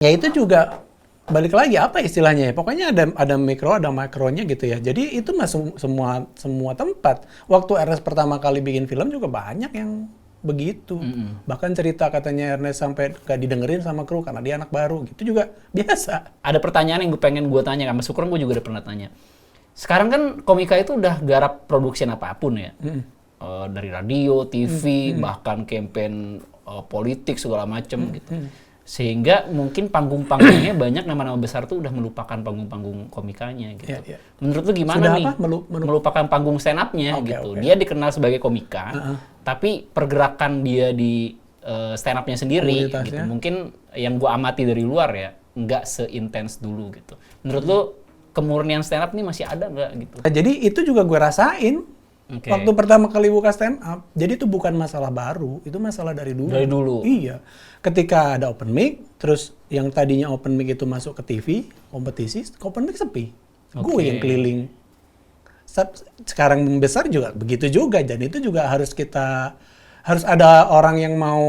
Ya itu juga balik lagi apa istilahnya ya? Pokoknya ada mikro, ada makronya gitu ya. Jadi itu masuk semua tempat. Waktu Ernest pertama kali bikin film juga banyak yang begitu. Bahkan cerita katanya Ernest sampai gak didengerin sama kru karena dia anak baru gitu juga biasa. Ada pertanyaan yang pengen gue tanya, sama Sukron gue juga udah pernah tanya. Sekarang kan Komika itu udah garap produksi apapun ya. Dari radio, TV, bahkan campaign politik segala macem gitu. Sehingga mungkin panggung-panggungnya banyak nama-nama besar tuh udah melupakan panggung-panggung komikanya gitu. Iya, iya. Menurut lu gimana Sudah nih? apa? Melupakan panggung stand up-nya gitu. Dia dikenal sebagai komika, tapi pergerakan dia di stand up-nya sendiri gitu. Mungkin yang gua amati dari luar ya, nggak seintens dulu gitu. Menurut lu kemurnian stand up nih masih ada nggak gitu? Jadi itu juga gue rasain. Waktu pertama kali buka stand up, jadi itu bukan masalah baru, itu masalah dari dulu. Dari dulu. Iya. Ketika ada open mic, terus yang tadinya open mic itu masuk ke TV, kompetisi, open mic sepi. Gue yang keliling. Sekarang besar juga begitu juga, dan itu juga harus ada orang yang mau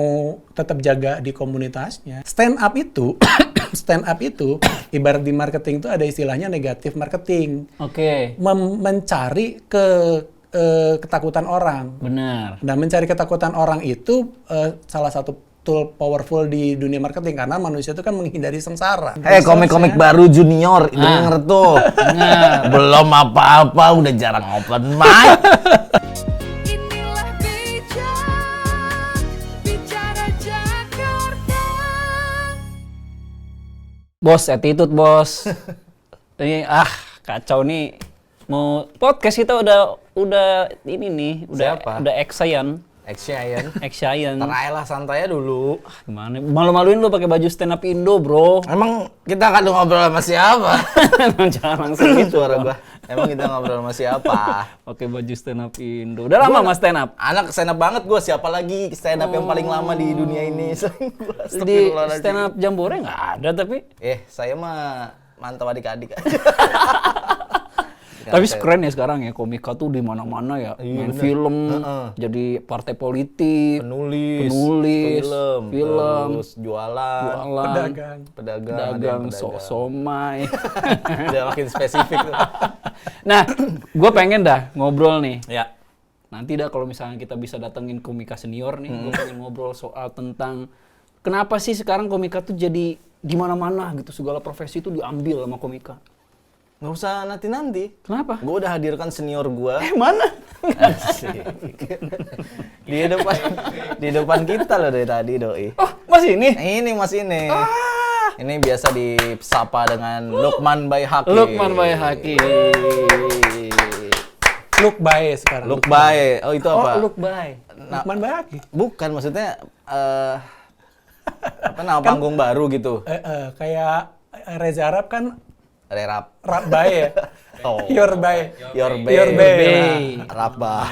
tetap jaga di komunitasnya. Stand up itu ibarat di marketing itu ada istilahnya negatif marketing. Mencari ketakutan orang. Benar. Nah, mencari ketakutan orang itu salah satu tool powerful di dunia marketing karena manusia itu kan menghindari sengsara. Komik-komik baru junior, denger tuh. Belum apa-apa udah jarang open mic. Inilah bicara Jakarta. Bos, attitude bos. Ini kacau nih. Mau podcast kita udah ini nih, udah Action. Terailah santai dulu. Gimana? Malu-maluin lu pakai baju stand up Indo, bro. Emang kita kan ngobrol sama siapa? Jangan langsung gitu suara gua. Emang kita ngobrol sama siapa? Pakai baju stand up Indo. Udah lama mas stand up? Anak stand up banget gua. Siapa lagi stand up yang paling lama di dunia ini? Di stand up Jambore nggak ada tapi. Saya mah mantap adik-adik. Tapi keren ya sekarang ya, Komika tuh di mana-mana ya. Main film, jadi partai politik, penulis, film, terus jualan, pedagang, somai. Udah makin spesifik tuh. Nah, gue pengen dah ngobrol nih. Ya. Nanti dah kalau misalnya kita bisa datengin Komika senior nih, gue pengen ngobrol soal tentang kenapa sih sekarang Komika tuh jadi di mana-mana gitu, segala profesi tuh diambil sama Komika. Nggak usah nanti-nanti. Kenapa? Gue udah hadirkan senior gue. Mana? Di depan kita loh dari tadi, Doi. Oh, masih ini? Ini masih ini. Ini biasa disapa dengan Lukman Bayhaqi. Lukman Bayhaqi. Look Bae sekarang. Look Bae. Oh, itu apa? Look Bae. Lukman Bayhaqi. Bukan, maksudnya nama panggung baru gitu. Kayak Reza Arab kan Rap Bae ya. Your Bae. Your Bae. Rap Bae.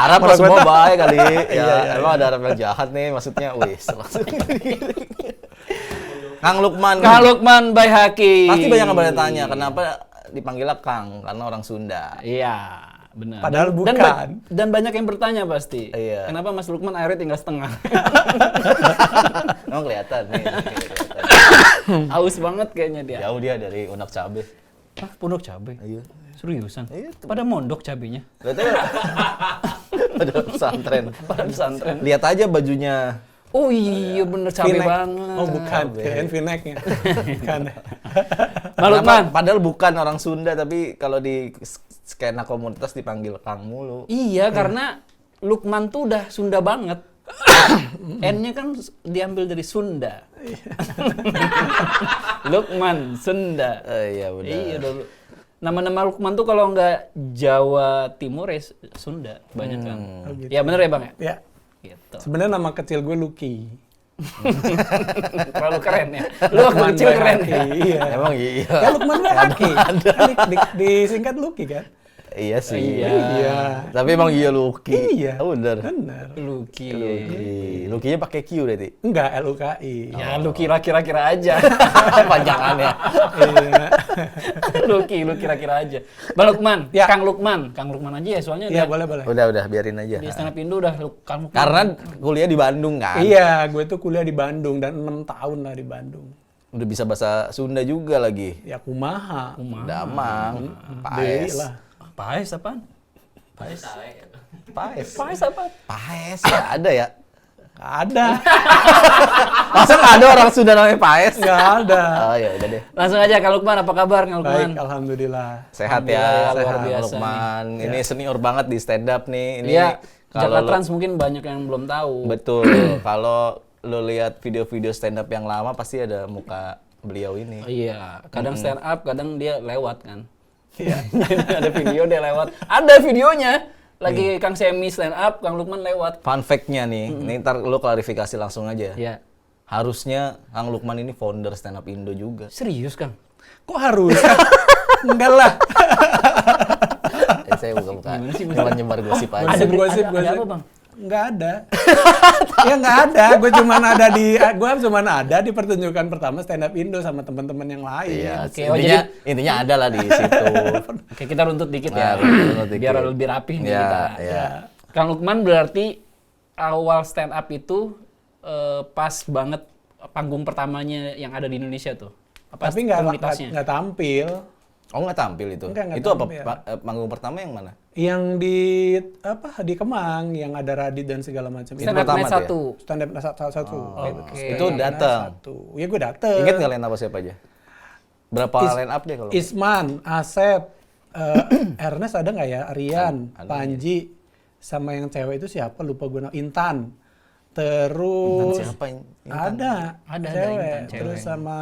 Arab mah semua bae kali. Ya, emang ada Arab yang jahat nih, maksudnya wis langsung. Kang Lukman Bayhaqi. Pasti banyak yang pada tanya kenapa dipanggilnya Kang, karena orang Sunda. Iya, benar. Padahal bukan. Dan banyak yang bertanya pasti. Iya. Kenapa Mas Lukman airnya tinggal setengah? Emang kelihatan nih. Haus banget kayaknya dia. Jauh dia dari Unak Cabe. Pondok cabe? Iya. Seriusan? Iya. Pada mondok cabenya? Berarti pada pesantren. Pada pesantren. Lihat aja bajunya. Oh iya bener cabe banget. Oh bukan, kirain V-neck-nya. Bukan. Lukman. Padahal bukan orang Sunda, tapi kalau di skena komunitas dipanggil Kang mulu. Iya, karena Lukman tuh udah Sunda banget. N-nya kan diambil dari Sunda. Lukman, Sunda. Iya benar. Iya dulu. Nama-nama Lukman tuh kalau nggak Jawa Timur ya Sunda banyak kan. Oh, gitu. Ya bener ya Bang ya? Ya. Gitu. Sebenarnya nama kecil gue Lucky. Terlalu keren ya. Lu waktu kecil keren ya. Iya. Emang iya. Ya Lukman Bayhaqi. Disingkat Lucky kan. Iya sih. Iya. Tapi emang iya Lucky. Iya. Oh, bener. Bener. Lucky. Lucky-nya pakai Q berarti. Enggak, LUKI. Ya lu kira-kira aja. Panjangannya. Iya. Lu kira-kira aja. Bang Lukman, Ya. Kang Lukman aja ya soalnya Iya, dia boleh. Udah biarin aja. di stand up Indo udah Kang Lukman. Karena kuliah di Bandung kan. Iya, gue tuh kuliah di Bandung dan 6 tahun lah di Bandung. Udah bisa bahasa Sunda juga lagi. Ya kumaha. Damang, Deui Paes. lah. Paes apaan? Paes. Paes apa? Paes ya ada ya. Nggak ada. Masa nggak ada orang Sunda namanya Paes? Nggak ada. Oh ya udah deh. Langsung aja Kang Lukman, apa kabar Kang Lukman? Baik, alhamdulillah. Sehat Alhamdulillah, ya, luar sehat biasa Lukman. Ini senior banget di stand up nih. Ini Iya, kalau Jakarta lo- Trans mungkin banyak yang belum tahu. betul. Kalau lo lihat video-video stand up yang lama pasti ada muka beliau ini. Oh, iya, kadang stand up, kadang dia lewat kan. Iya. Ada video dia lewat. Ada videonya. Lagi Kang Semi stand up, Kang Lukman lewat. Fun fact-nya nih, ini ntar lo klarifikasi langsung aja. Iya. Harusnya Kang Lukman ini founder stand up Indo juga. Serius Kang? Kok harus? Enggak lah. Saya buka-buka. Cuma nyebar gosip aja. Gosip, ada gosip. apa Bang? Enggak ada. Ya enggak ada. Gue cuman ada di pertunjukan pertama stand up Indo sama teman-teman yang lain. Iya, Oke, oh, intinya ada lah di situ. Oke, kita runtut dikit ya. Nah, runtut dikit. Biar lebih rapih nih Ya, kita. ya. Kang Lukman berarti awal stand up itu pas banget panggung pertamanya yang ada di Indonesia tuh. Apa Tapi nggak tampil. Oh nggak tampil itu? Nggak Itu apa tampil. panggung pertama yang mana? Yang di Kemang yang ada Radit dan segala macam. Stand up pertama night tuh ya? 1. Stand up satu. Oke. Itu datang. Ya gue dateng. Ingat nggak line up siapa aja? Berapa line up deh kalau? Isman, Asep, Ernest ada nggak ya? Rian, Ada, Panji, sama yang cewek itu siapa? Lupa gue. Intan. Terus siapa yang? ada Ada cewek. Intan, cewek. Terus sama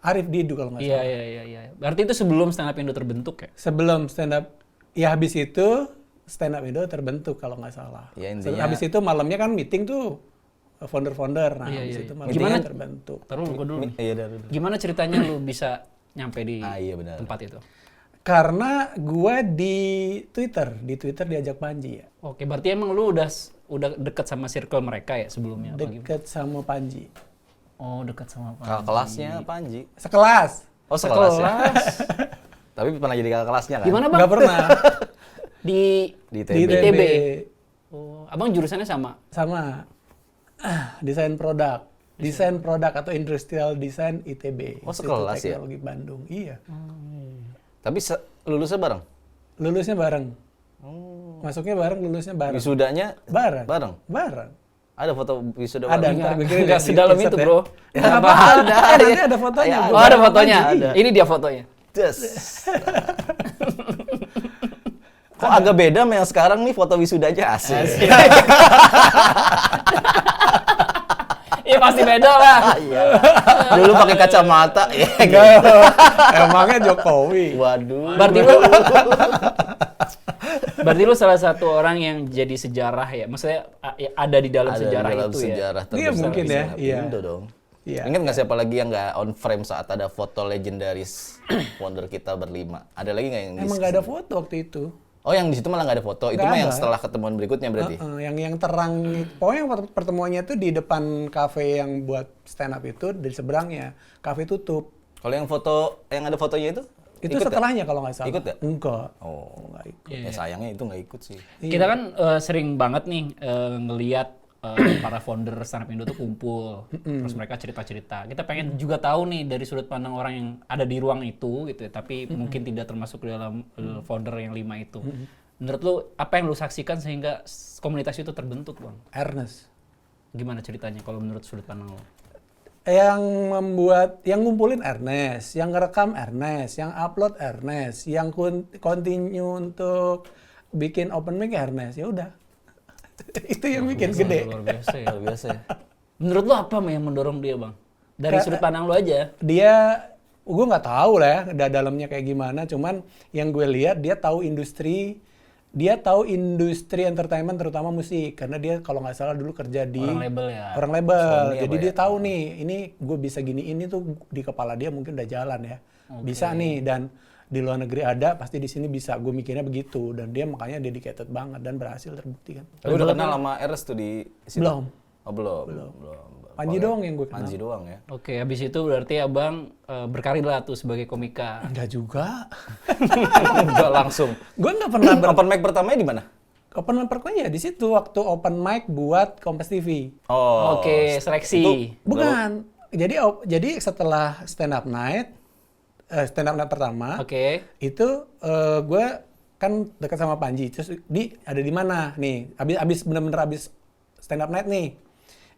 Arif Didu kalau nggak Iya, salah. iya. Berarti itu sebelum stand up Indo terbentuk ya? Sebelum stand up, ya habis itu stand up Indo terbentuk kalau nggak salah. Ya, intinya- Habis itu malamnya kan meeting tuh founder-founder. Nah, Iya, habis iya, itu iya. malamnya Gimana- terbentuk. Taruh gua dulu nih. Iya, udah. Gimana ceritanya lu bisa nyampe di Iya benar. tempat itu? Karena gua di Twitter diajak Panji ya. Oke, berarti emang lu udah deket sama circle mereka ya sebelumnya? Apa gimana? Deket sama Panji. Oh, dekat sama Pak. Kakak kelasnya Panji. Sekelas. Oh sekelas ya? Kelas. Tapi pernah jadi kakak kelasnya kan? Gimana Bang? Nggak pernah. Di Di Di ITB. ITB. ITB. Oh, Abang jurusannya sama? Sama desain produk. Desain produk atau industrial design ITB. Oh, Institut sekelas ya? Teknologi Bandung. Iya. Tapi lulusnya bareng? Lulusnya bareng. Oh. Masuknya bareng, lulusnya bareng. Wisudanya Bareng. bareng? Bareng. Ada foto wisuda Ada, bareng? ntar gue kirim Nggak di sedalam insert itu, ya. Bro. Ya, Kenapa ada? Nanti ada fotonya. Ya, Bro. Oh, ada fotonya. Ada. Ini dia fotonya. Yes. Kok agak beda sama yang sekarang nih foto wisudanya asik. Iya pasti beda lah. Iya. Dulu pakai kacamata ya. Emangnya Jokowi. Waduh. Berarti lu salah satu orang yang jadi sejarah ya. Maksudnya ada di dalam Ada sejarah dalam itu ya. sejarah Iya, terbesar mungkin di ya, stand up iya. Indo dong. Iya. Ingat nggak siapa lagi yang nggak on frame saat ada foto legendaris founder kita berlima? Ada lagi nggak yang di Emang nggak ada foto waktu itu. Oh yang di situ malah nggak ada foto. Itu Nggak mah yang ada. setelah ketemuan berikutnya berarti. Yang terang, pokoknya pertemuannya tuh di depan kafe yang buat stand up itu, di seberangnya. Kafe tutup. Kalau yang foto yang ada fotonya itu? Itu ikut nggak? setelahnya kalau nggak salah. Ikut nggak? Enggak. Oh, Nggak ikut. ya sayangnya itu nggak ikut sih. Kita kan sering banget nih ngelihat para founder startup Indo tuh kumpul, terus mereka cerita-cerita. Kita pengen juga tahu nih dari sudut pandang orang yang ada di ruang itu gitu ya, tapi mungkin tidak termasuk di dalam founder yang 5 itu. Menurut lu apa yang lu saksikan sehingga komunitas itu terbentuk, Bang? Ernest. Gimana ceritanya kalau menurut sudut pandang lu? Yang ngumpulin Ernest, yang ngerekam Ernest, yang upload Ernest, yang continue untuk bikin open mic Ernest. Ya udah. Itu yang bikin gede. Luar biasa ya. Luar biasa ya. Menurut lu apa yang mendorong dia, Bang? Dari sudut pandang lu aja. Dia, gue nggak tahu lah ya dalamnya kayak gimana. Cuman yang gue lihat dia tahu industri entertainment terutama musik. Karena dia kalau nggak salah dulu kerja di Orang label ya. orang label. Sony Jadi apa dia ya? tahu nih, ini gue bisa gini ini tuh di kepala dia mungkin udah jalan ya. Bisa nih, dan di luar negeri ada, pasti di sini bisa. Gue mikirnya begitu, dan dia makanya dedicated banget dan berhasil terbukti kan. Tapi udah kenal sama Ernest tuh di situ? Belum. Oh, belum. Panji doang yang gue kenal. Panji doang ya. Oke, habis itu berarti abang berkarir lah tuh sebagai komika. Enggak juga. Enggak langsung. Gue nggak pernah Open mic pertamanya di mana? open mic pertama ya di situ waktu open mic buat Kompas TV. Oh. Oke, seleksi. Bukan. Jadi setelah stand up night pertama, Oke. itu gue kan dekat sama Panji. Terus ada di mana nih? Bener-bener abis stand up night nih.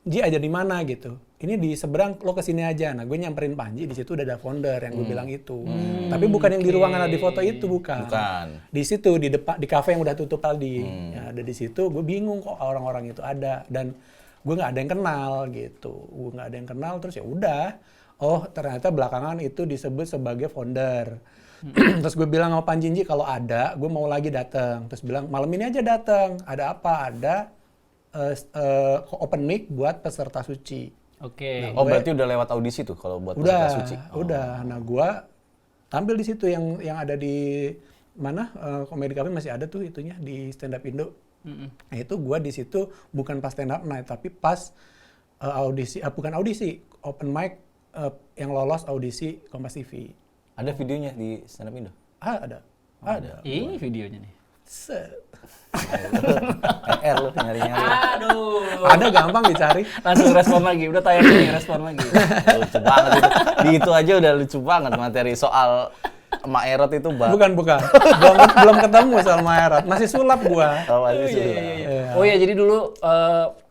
Ji ada di mana gitu. Ini di seberang, lo kesini aja. Nah gue nyamperin Panji, di situ udah ada founder yang gue bilang itu. Tapi bukan yang di ruangan ada di foto itu, bukan. Di situ di depan di kafe yang udah tutup tadi. Ya, ada di situ. Gue bingung kok orang-orang itu ada, dan gue nggak ada yang kenal gitu. Gue nggak ada yang kenal, terus ya udah. Oh ternyata belakangan itu disebut sebagai founder. Terus gue bilang sama Panji, kalau ada, gue mau lagi datang. Terus bilang malam ini aja datang. Ada apa? Ada open mic buat peserta suci. Oke. Oh berarti udah lewat audisi tuh kalau buat Udah, peserta suci. udah. Nah gua tampil di situ yang ada di mana Komedi Cafe masih ada tuh itunya di Stand Up Indo. Nah itu gua di situ bukan pas stand up night tapi pas audisi, bukan audisi, open mic yang lolos audisi Kompas TV. Ada videonya di Stand Up Indo? Ada. Ini videonya nih. Set. lu nyari-nyari. Aduh. Ada gampang dicari. Langsung respon lagi. Udah tayang nih, respon lagi. Lucu banget itu. Di itu aja udah lucu banget materi soal Mak Erot itu Bukan. belum ketemu soal Maerat. Masih sulap gua. Oh, masih sudah. Iya. Oh ya, jadi dulu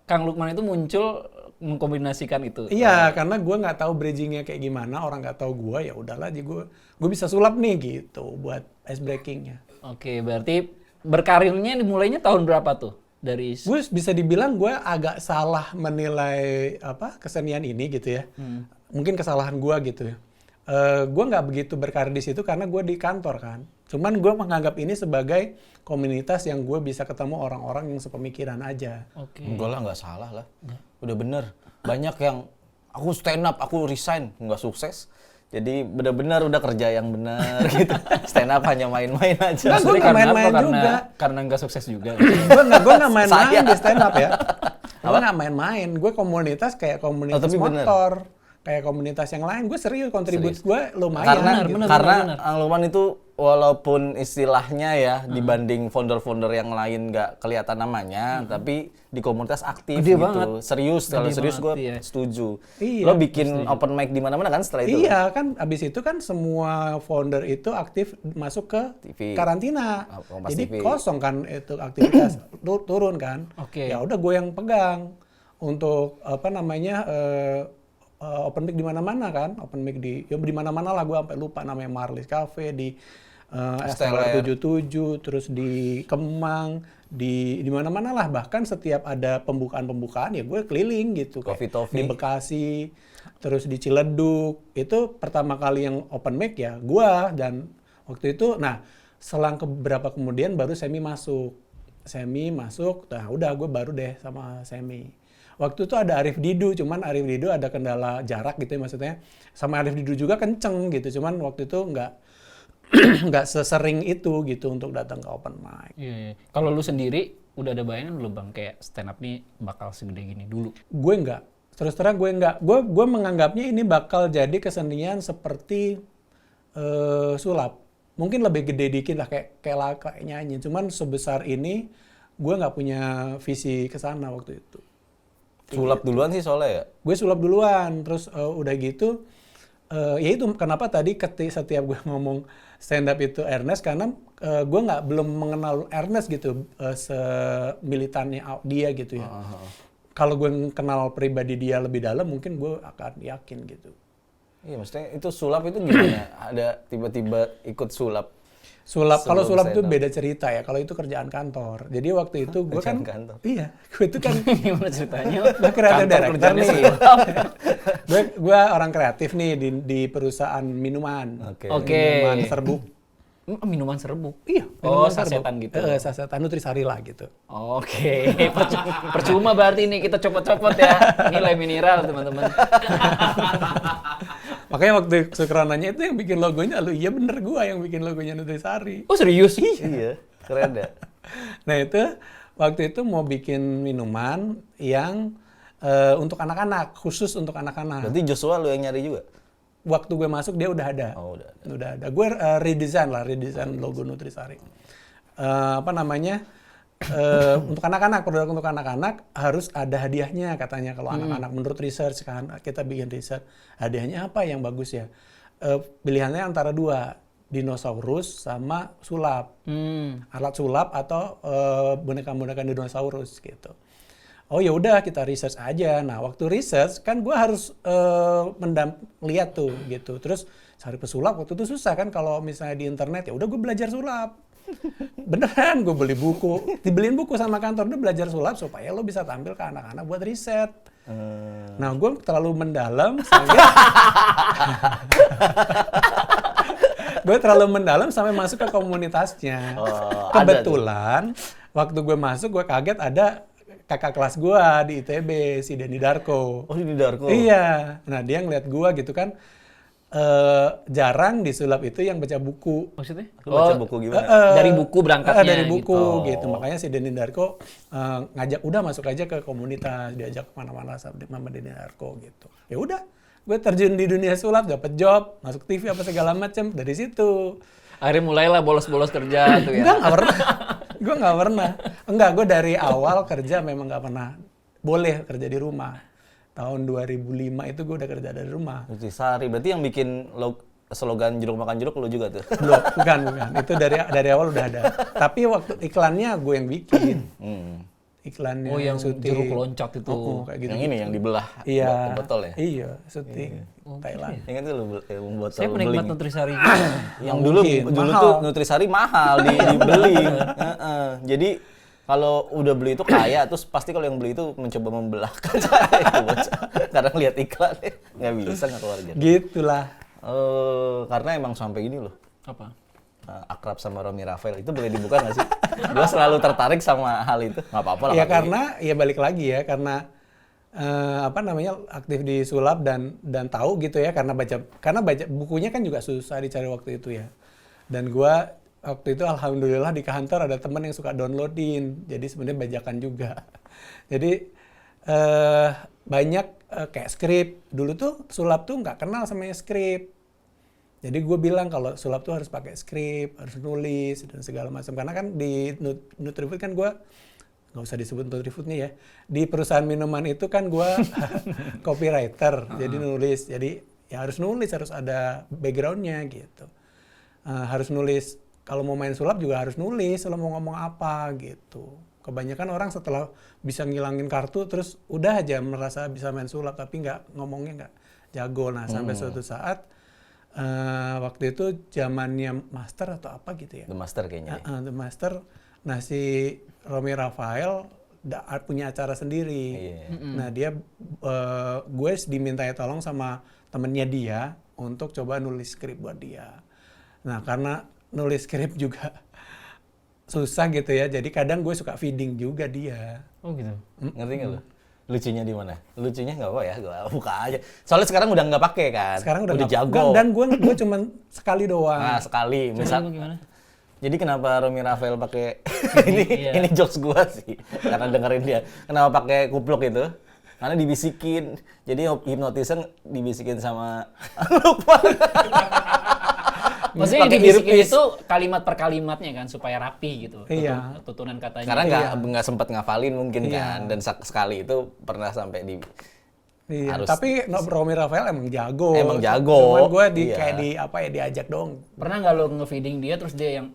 Kang Lukman itu muncul mengkombinasikan itu. Iya, karena gue nggak tahu bridgingnya kayak gimana, orang nggak tahu gue, ya udahlah, jadi gue bisa sulap nih gitu buat ice breakingnya. Oke, berarti berkarirnya dimulainya tahun berapa tuh? Dari Gue bisa dibilang gue agak salah menilai kesenian ini gitu ya. Mungkin kesalahan gue gitu ya. Gue nggak begitu berkarir di situ karena gue di kantor kan. Cuman gue menganggap ini sebagai komunitas yang gue bisa ketemu orang-orang yang sepemikiran aja. Oke. Enggak lah, nggak salah lah. Udah bener. Banyak yang aku stand up, aku resign, nggak sukses. Jadi benar-benar udah kerja yang benar gitu. Stand up hanya main-main aja. Nah, gue nggak main-main juga. Karena nggak sukses juga. Gue nggak main-main Saya. di stand up ya. Gue nggak main-main. Gue komunitas kayak komunitas tapi bener. motor. Kayak komunitas yang lain, gue serius, kontribusi gue lumayan. Karena Lukman itu walaupun istilahnya ya dibanding founder-founder yang lain nggak kelihatan namanya, tapi di komunitas aktif Gede gitu. banget. Serius, kalau Gede serius gue banget, iya. setuju. Iya, Lo bikin open mic di mana-mana kan setelah itu? Iya kan, abis itu kan semua founder itu aktif masuk ke TV. karantina. Kompas Jadi TV. kosong kan itu aktivitas, turun kan. Oke. Ya udah gue yang pegang untuk open mic di mana-mana kan, open mic di mana-mana lah, gue sampai lupa namanya, Marlis Cafe di STLR 77, terus di Kemang, di mana-mana lah, bahkan setiap ada pembukaan ya gue keliling gitu. Coffee Kayak Toffee. di Bekasi, terus di Ciledug, itu pertama kali yang open mic ya gue, dan waktu itu, nah selang beberapa kemudian baru Semi masuk, nah udah gue baru deh sama Semi. Waktu itu ada Arif Didu, cuman Arif Didu ada kendala jarak gitu ya, maksudnya sama Arif Didu juga kenceng gitu, cuman waktu itu nggak sesering itu gitu untuk datang ke open mic. Iya. Kalau lu sendiri udah ada bayangan belum bang kayak stand up nih bakal segede gini dulu? Gue nggak, terus terang gue nggak. Gue menganggapnya ini bakal jadi kesenian seperti sulap. Mungkin lebih gede dikit lah kayak nyanyi. Cuman sebesar ini gue nggak punya visi ke sana waktu itu. Sulap duluan sih soalnya ya? Gue sulap duluan, terus udah gitu, ya itu kenapa tadi setiap gue ngomong stand up itu Ernest, karena gue belum mengenal Ernest gitu, semilitannya dia gitu ya. Kalau gue kenal pribadi dia lebih dalam, mungkin gue akan yakin gitu. Iya, maksudnya itu sulap itu gimana? Ada tiba-tiba ikut sulap? Kalau Sebelum sulap itu stand up. beda cerita ya, kalau itu kerjaan kantor. Jadi waktu itu gue kan, Kerjaan kantor? iya, gue itu kan Gimana ceritanya? gue kreatif Kantor director kerjanya nih. sulap. gue orang kreatif nih di perusahaan minuman. Oke. Oke. Minuman serbuk. Minuman serbuk? Iya. Oh, minuman serbuk. sasetan gitu. Sasetan Nutrisari lah gitu. Oke. Percuma berarti ini kita copot-copot ya. Nilai mineral teman-teman. Makanya waktu Sukron nanya itu yang bikin logonya lu, iya bener gua yang bikin logonya Nutrisari. Oh serius? Iya, keren ya. Nah itu waktu itu mau bikin minuman yang untuk anak-anak, khusus untuk anak-anak. Berarti Joshua lu yang nyari juga? Waktu gue masuk dia udah ada. Oh, udah ada. Udah ada. Gue redesign logo Nutrisari. Apa namanya? Untuk anak-anak, produk untuk anak-anak harus ada hadiahnya katanya kalau anak-anak menurut research kan, kita bikin research. Hadiahnya apa yang bagus ya? Pilihannya antara dua, dinosaurus sama sulap. Alat sulap atau boneka-boneka dinosaurus gitu. Oh ya udah kita research aja. Nah waktu research kan gue harus lihat tuh gitu. Terus cari pesulap waktu itu susah kan kalau misalnya di internet, ya udah gue belajar sulap. Beneran gue dibeliin buku sama kantor, udah belajar sulap supaya lo bisa tampil ke anak-anak buat riset. Nah gue terlalu mendalam sehingga gue terlalu mendalam sampai masuk ke komunitasnya. Kebetulan waktu gue masuk gue kaget ada kakak kelas gue di ITB, si Denny Darko. Oh, di Darko. Iya. Nah dia ngeliat gue gitu kan, jarang di sulap itu yang baca buku. Maksudnya? Lu baca buku gimana? Dari buku berangkatnya Dari buku gitu. gitu. Makanya si Denny Darko ngajak, udah masuk aja ke komunitas, diajak kemana-mana sama Denny Darko gitu. Ya udah, gue terjun di dunia sulap, dapet job, masuk TV apa segala macam dari situ. Akhirnya mulailah bolos-bolos kerja tuh ya. Nggak pernah. Gue nggak pernah. Enggak, gue dari awal kerja memang nggak pernah boleh kerja di rumah. Tahun 2005 itu gue udah kerja dari rumah. Nutrisari. Berarti yang bikin slogan jeruk makan jeruk lu juga tuh? Belum, bukan. Itu dari awal udah ada. Tapi waktu iklannya gue yang bikin. Iklannya Oh yang syuting. jeruk loncat itu. Kayak gitu. Yang ini yang dibelah Iya. botol ya? Iya, syuting Thailand. Ingat tuh lu botol Saya penikmat beling. Nutrisari. Yang dulu mahal. tuh Nutrisari mahal dibeli. Jadi kalau udah beli itu kaya, terus pasti kalau yang beli itu mencoba membelahkan saya itu bocah. Karena lihat iklan nggak bisa nggak keluar gitu. Gitulah. Karena emang sampai gini loh. Apa? Akrab sama Romy Rafael itu boleh dibuka nggak sih? Gua selalu tertarik sama hal itu. Nggak apa-apa lah. Ya kali. karena ya balik lagi ya karena apa namanya aktif di sulap dan tahu gitu ya karena baca bukunya kan juga susah dicari waktu itu ya. Dan gua waktu itu alhamdulillah di kantor ada teman yang suka downloadin. Jadi sebenarnya bajakan juga. Jadi banyak kayak skrip. Dulu tuh sulap tuh nggak kenal sama skrip. Jadi gue bilang kalau sulap tuh harus pakai skrip, harus nulis dan segala macam. Karena kan di Nutrifood kan gue nggak usah disebut Nutrifood nih ya. Di perusahaan minuman itu kan gue copywriter, jadi nulis. Jadi ya harus nulis, harus ada backgroundnya gitu. Harus nulis. Kalau mau main sulap juga harus nulis. Kalau mau ngomong apa gitu. Kebanyakan orang setelah bisa ngilangin kartu terus udah aja merasa bisa main sulap tapi ngomongnya nggak jago. Nah sampai suatu saat waktu itu zamannya Master atau apa gitu ya. The Master kayaknya. The Master. Nah si Romy Rafael punya acara sendiri. Nah dia gue dimintai tolong sama temennya dia untuk coba nulis skrip buat dia. Nah karena nulis skrip juga susah gitu ya. Jadi kadang gue suka feeding juga dia. Oh gitu. Ngerti nggak lu? Lucunya di mana? Lucunya nggak apa ya, gue buka aja. Soalnya sekarang udah nggak pakai kan. Sekarang udah jago. Dan gue cuma sekali doang. Nah sekali, misal. Gimana? Jadi kenapa Romy Rafael pakai Iya. ini jokes gua sih, karena dengerin dia. Kenapa pakai kupluk itu? Karena dibisikin. Jadi hipnotisan dibisikin sama Lukman. Maksudnya Pakai dibisikin earpiece. itu kalimat per kalimatnya kan supaya rapi gitu. Iya. Tutunan katanya. Karena nggak sempat ngafalin mungkin kan, dan sekali itu pernah sampai di Iya, harus- tapi Romy Rafael emang jago. Emang jago. Cuman gue Iya. kayak diajak dong. Pernah nggak lo nge-feeding dia terus dia yang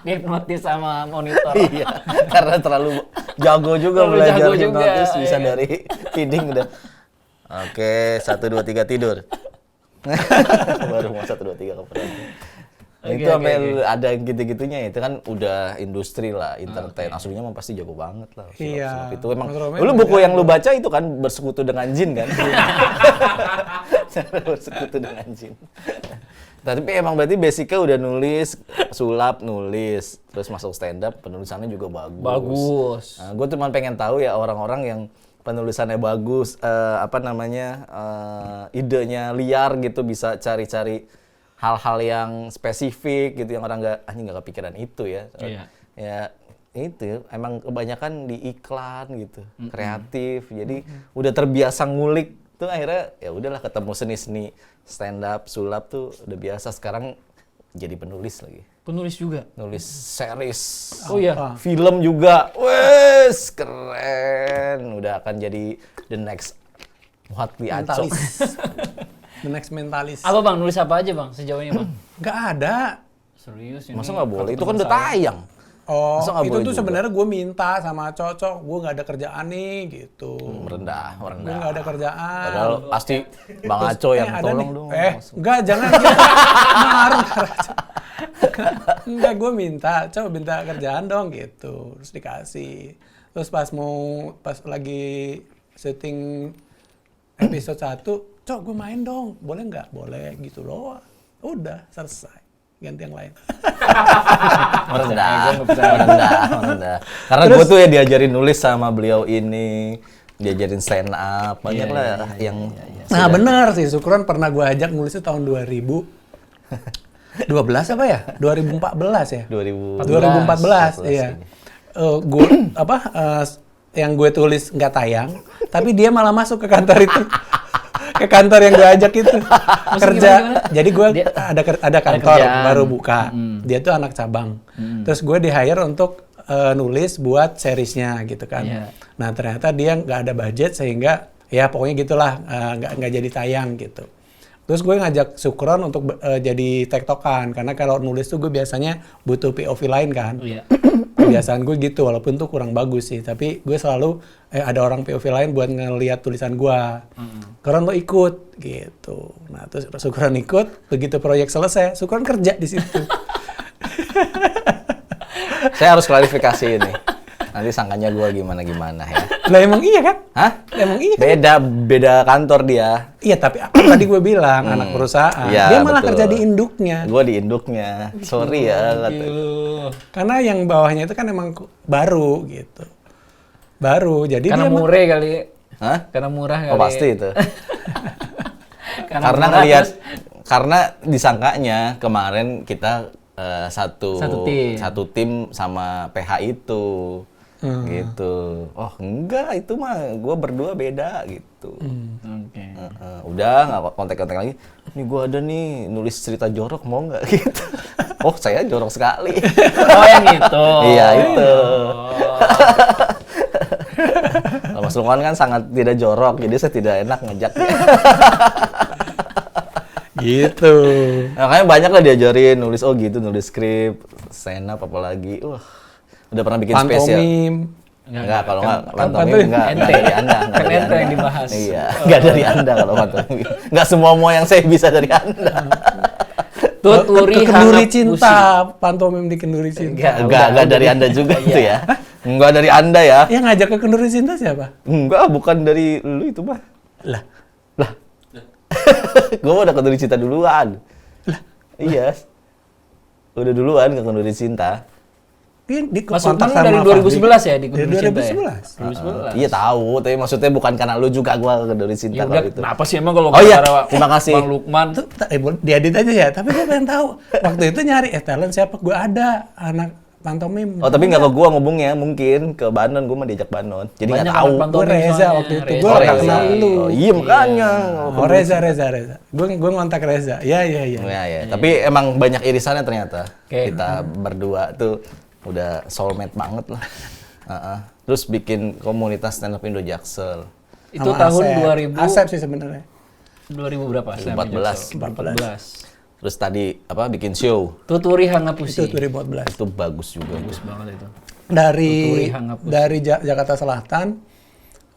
dihipnotis sama monitor? Iya, karena terlalu jago juga Terlalu belajar jago juga, hipnotis, bisa iya. dari feeding udah. Oke, 1, 2, 3 tidur. Baru mau 1, 2, 3 keperan. Oke, Itu sampai oke. ada gitu-gitunya itu kan udah industri lah, entertain. Aslinya mah pasti jago banget lah. Iya. Itu emang. Mas Romy Lu emang buku yang jago. lu baca itu kan bersekutu dengan jin kan? Cara bersekutu dengan jin. Tapi emang berarti basicnya udah nulis, sulap, nulis, terus masuk stand up, penulisannya juga bagus. Bagus. Nah, gue cuma pengen tahu ya orang-orang yang penulisannya bagus, idenya liar gitu, bisa cari-cari hal-hal yang spesifik gitu yang orang nggak kepikiran itu ya. Iya. Ya itu emang kebanyakan di iklan gitu, kreatif. Jadi udah terbiasa ngulik tuh akhirnya ya udahlah ketemu seni-seni stand up, sulap tuh udah biasa. Sekarang jadi penulis lagi. Penulis juga. Nulis series. Oh iya. Film juga. Wes, keren. Udah akan jadi the next Muhatli Aco. Mentalis. The next mentalis. Apa Bang, nulis apa aja Bang sejauh ini Bang? Nggak ada. Serius ini. Masa nggak boleh? kata Itu kan teman udah saya. tayang. Oh, Masa nggak itu boleh tuh juga? sebenarnya gue minta sama Cocok, gue nggak ada kerjaan nih gitu. Merendah. Gue nggak ada kerjaan. Padahal pasti Bang Aco yang ada tolong nih. dong. Enggak, jangan gitu. Marah. Enggak, gue coba minta kerjaan dong gitu. Terus dikasih. Terus pas lagi syuting episode 1, Cok gue main dong, boleh nggak? Boleh gitu loh. Udah, selesai. Ganti yang lain. Merendah. Karena gue tuh ya diajarin nulis sama beliau ini, diajarin stand up, banyak lah yang. Nah benar sih, Sukron pernah gue ajak nulis itu tahun 2012 apa ya? 2014 ya? 2014, iya. Yang gue tulis nggak tayang, tapi dia malah masuk ke kantor itu. Ke kantor yang gue ajak itu kerja. gimana? Jadi gue ada kantor kerjaan. baru buka. Dia tuh anak cabang. Terus gue di hire untuk nulis buat seriesnya gitu kan. Iya. Nah ternyata dia nggak ada budget sehingga ya pokoknya gitulah nggak jadi tayang gitu. Terus gue ngajak Sukron untuk jadi tektokan karena kalau nulis tuh gue biasanya butuh POV lain kan. Oh, iya. Kebiasaan gue gitu, walaupun tuh kurang bagus sih, tapi gue selalu ada orang POV lain buat ngeliat tulisan gue. Sukron lo ikut gitu. Nah terus Sukron ikut, begitu proyek selesai, Sukron kerja di situ. Saya harus klarifikasi ini. Nanti sangkanya gue gimana ya. Lah emang iya kan? Hah? Emang iya kan? Beda kantor dia. Iya tapi tadi gue bilang anak perusahaan, Iya, dia malah betul. kerja di induknya. Gue di induknya. Sorry ya. Karena yang bawahnya itu kan emang baru gitu. Baru, jadi Karena dia murah kali. Hah? Karena murah kali. Oh pasti itu. Karena murah, ngelihat, terus karena disangkanya kemarin kita satu tim sama PH itu. Gitu. Oh enggak, itu mah gue berdua beda gitu. Oke. Udah nggak kontak-kontak lagi. Nih gue ada nih nulis cerita jorok, mau nggak gitu. Oh saya jorok sekali. Oh yang itu. Iya itu. Kalau Mas Lukman kan sangat tidak jorok, jadi saya tidak enak ngajaknya. gitu. Makanya banyak lah diajarin nulis, oh gitu, nulis skrip, stand up apalagi. Udah pernah bikin spesial. Pantomim. Enggak, kalau enggak kan pantomim enggak ente. dari Anda. Kan dari ente Anda. yang dibahas. Iya, enggak dari Anda kalau pantomim. Enggak semua yang saya bisa dari Anda. Tuturi Kenduri Hanap cinta, pantomim di Kenduri cinta. Enggak dari Anda juga itu ya. Enggak dari Anda ya. Yang ngajak ke Kenduri cinta siapa? Enggak, bukan dari lu itu mah. Lah, Gue udah kenduri cinta duluan. Iya. Udah duluan ke kenduri cinta. di Mas kontak Lukman dari sama 2011 ya di Dari Kenduri Cinta ya? 2011. 2011. Iya tahu, tapi maksudnya bukan karena lu juga gua ke kenduri cinta Ya kalau udah, itu. kenapa sih emang kalau Oh iya, bicara terima kasih. Bang Lukman tuh Boleh diedit aja ya, tapi gue pengen tahu. Waktu itu nyari talent siapa? Gue ada anak pantomim. Oh tapi nggak ke gua ngomongnya, mungkin ke Banon, gua mah diajak Banon. Jadi nggak banyak tahu. anak pantomim Gue Reza soalnya. waktu itu. Reza. Gue Oh, nggak Reza. kenal lu. Oh, iya makanya. Oh Reza. Gue ngontak Reza. Iya. Ya. Tapi emang banyak irisannya ternyata. Oke. Kita berdua tuh udah soulmate banget lah. Terus bikin komunitas stand up Indo Jaksel. itu Sama tahun Asep. 2000 Asep sih sebenarnya. 2000 berapa? 14. Terus tadi bikin show. Tuturi Hangapusi. Itu 2014. Itu bagus juga. Bagus banget itu. Dari Tuturi Hangapusi. Jakarta Selatan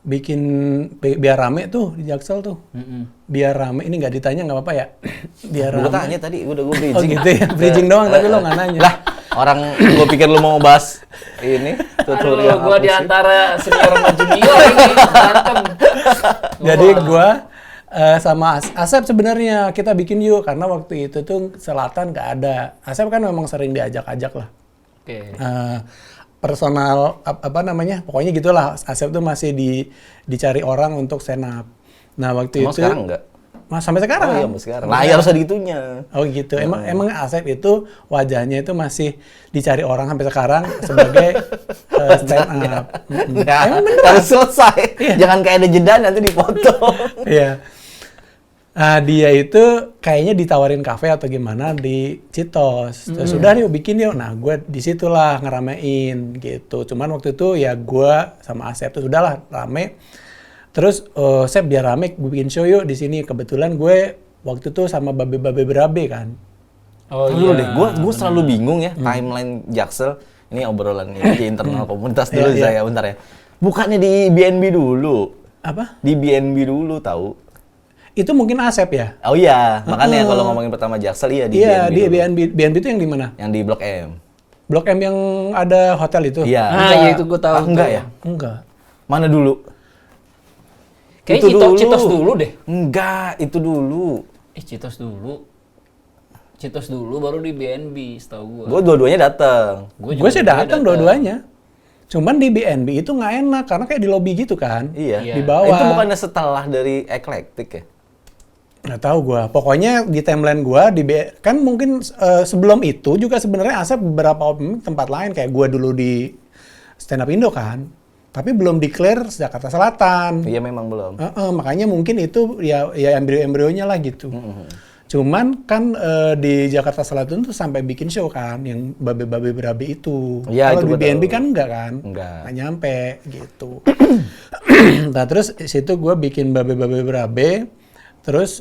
bikin biar rame tuh di Jaksel tuh. Biar rame, ini nggak ditanya nggak apa-apa ya. Biar Gue rame. tanya tadi, gue bridging. Oh gitu ya, bridging doang tapi lo nggak nanya. Lah, orang gue pikir lu mau bahas ini tutorial Aduh, gua apa di sih? antara senior sama junior ini berantem. Jadi gua sama Asep sebenarnya kita bikin yuk karena waktu itu tuh Selatan nggak ada. Asep kan memang sering diajak-ajak lah. Oke. personal apa namanya, pokoknya gitulah. Asep tuh masih dicari orang untuk stand up. Nah waktu Emang itu sekarang enggak? sampai sekarang. Oh iya, sampai sekarang. Nah, ya harus ada gitunya. Oh gitu. Emang Asep itu wajahnya itu masih dicari orang sampai sekarang sebagai stand up. Enggak, Emang bener. harus selesai. Jangan kayak ada jeda nanti dipotong. Iya. Nah, dia itu kayaknya ditawarin kafe atau gimana di Citos. Terus udah nih bikin yuk. Nah, gue disitulah ngeramein gitu. Cuman waktu itu ya gue sama Asep tuh sudahlah rame. Terus Sep biar rame gue bikin show yuk di sini. Kebetulan gue waktu itu sama Babe Berabe kan. Oh Dulu deh, gue selalu bingung ya timeline Jaksel. Ini obrolan ini di internal komunitas dulu saya bentar ya. Bukannya di BNB dulu? Apa? Di BNB dulu tahu? Itu mungkin Asep ya? Oh iya, makanya kalau ngomongin pertama Jaksel iya di Iya, BNB di dulu. BNB itu yang di mana? Yang di Blok M. Blok M yang ada hotel itu? Iya. iya itu gue tahu. Ah, enggak ya? Enggak. Mana dulu? Kayaknya Itu Citos dulu deh. Enggak, itu dulu. Citos dulu. Citos dulu baru di BNB setahu gue. Gue dua-duanya datang. Gue sih datang dua-duanya. Cuman di BNB itu nggak enak karena kayak di lobby gitu kan. Iya. Di bawah. Itu bukannya setelah dari Eclectic ya? Nggak tahu gue. Pokoknya di timeline gue kan mungkin sebelum itu juga sebenarnya Asep beberapa tempat lain kayak gue dulu di Stand Up Indo kan. Tapi belum declare Jakarta Selatan. Iya memang belum. Makanya mungkin itu ya embrio-embrionya lah gitu. Cuman kan di Jakarta Selatan tuh sampai bikin show kan yang Babe Berabe itu. Iya, Kalau itu di gua BNB tahu. kan enggak kan? Enggak. Nggak nyampe gitu. Nah terus situ gue bikin Babe Berabe. Terus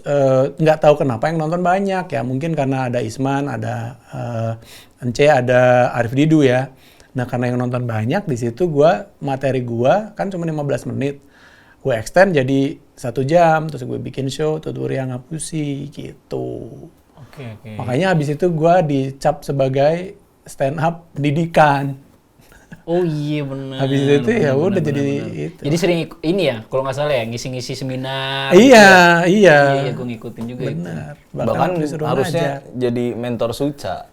nggak tahu kenapa yang nonton banyak ya. Mungkin karena ada Isman, ada Ence, ada Arif Didu ya. Nah karena yang nonton banyak di situ materi gue kan cuma 15 menit. Gue extend jadi 1 jam, terus gue bikin show tutorial ngapusi gitu. Oke. Makanya habis itu gue dicap sebagai stand up pendidikan. Oh iya benar. Habis itu ya udah jadi itu. Jadi sering ini ya, kalau nggak salah ya ngisi-ngisi seminar. Iya. Iya, gue ngikutin juga itu. Benar. Bahkan disuruh harusnya ngajar. jadi mentor Suca.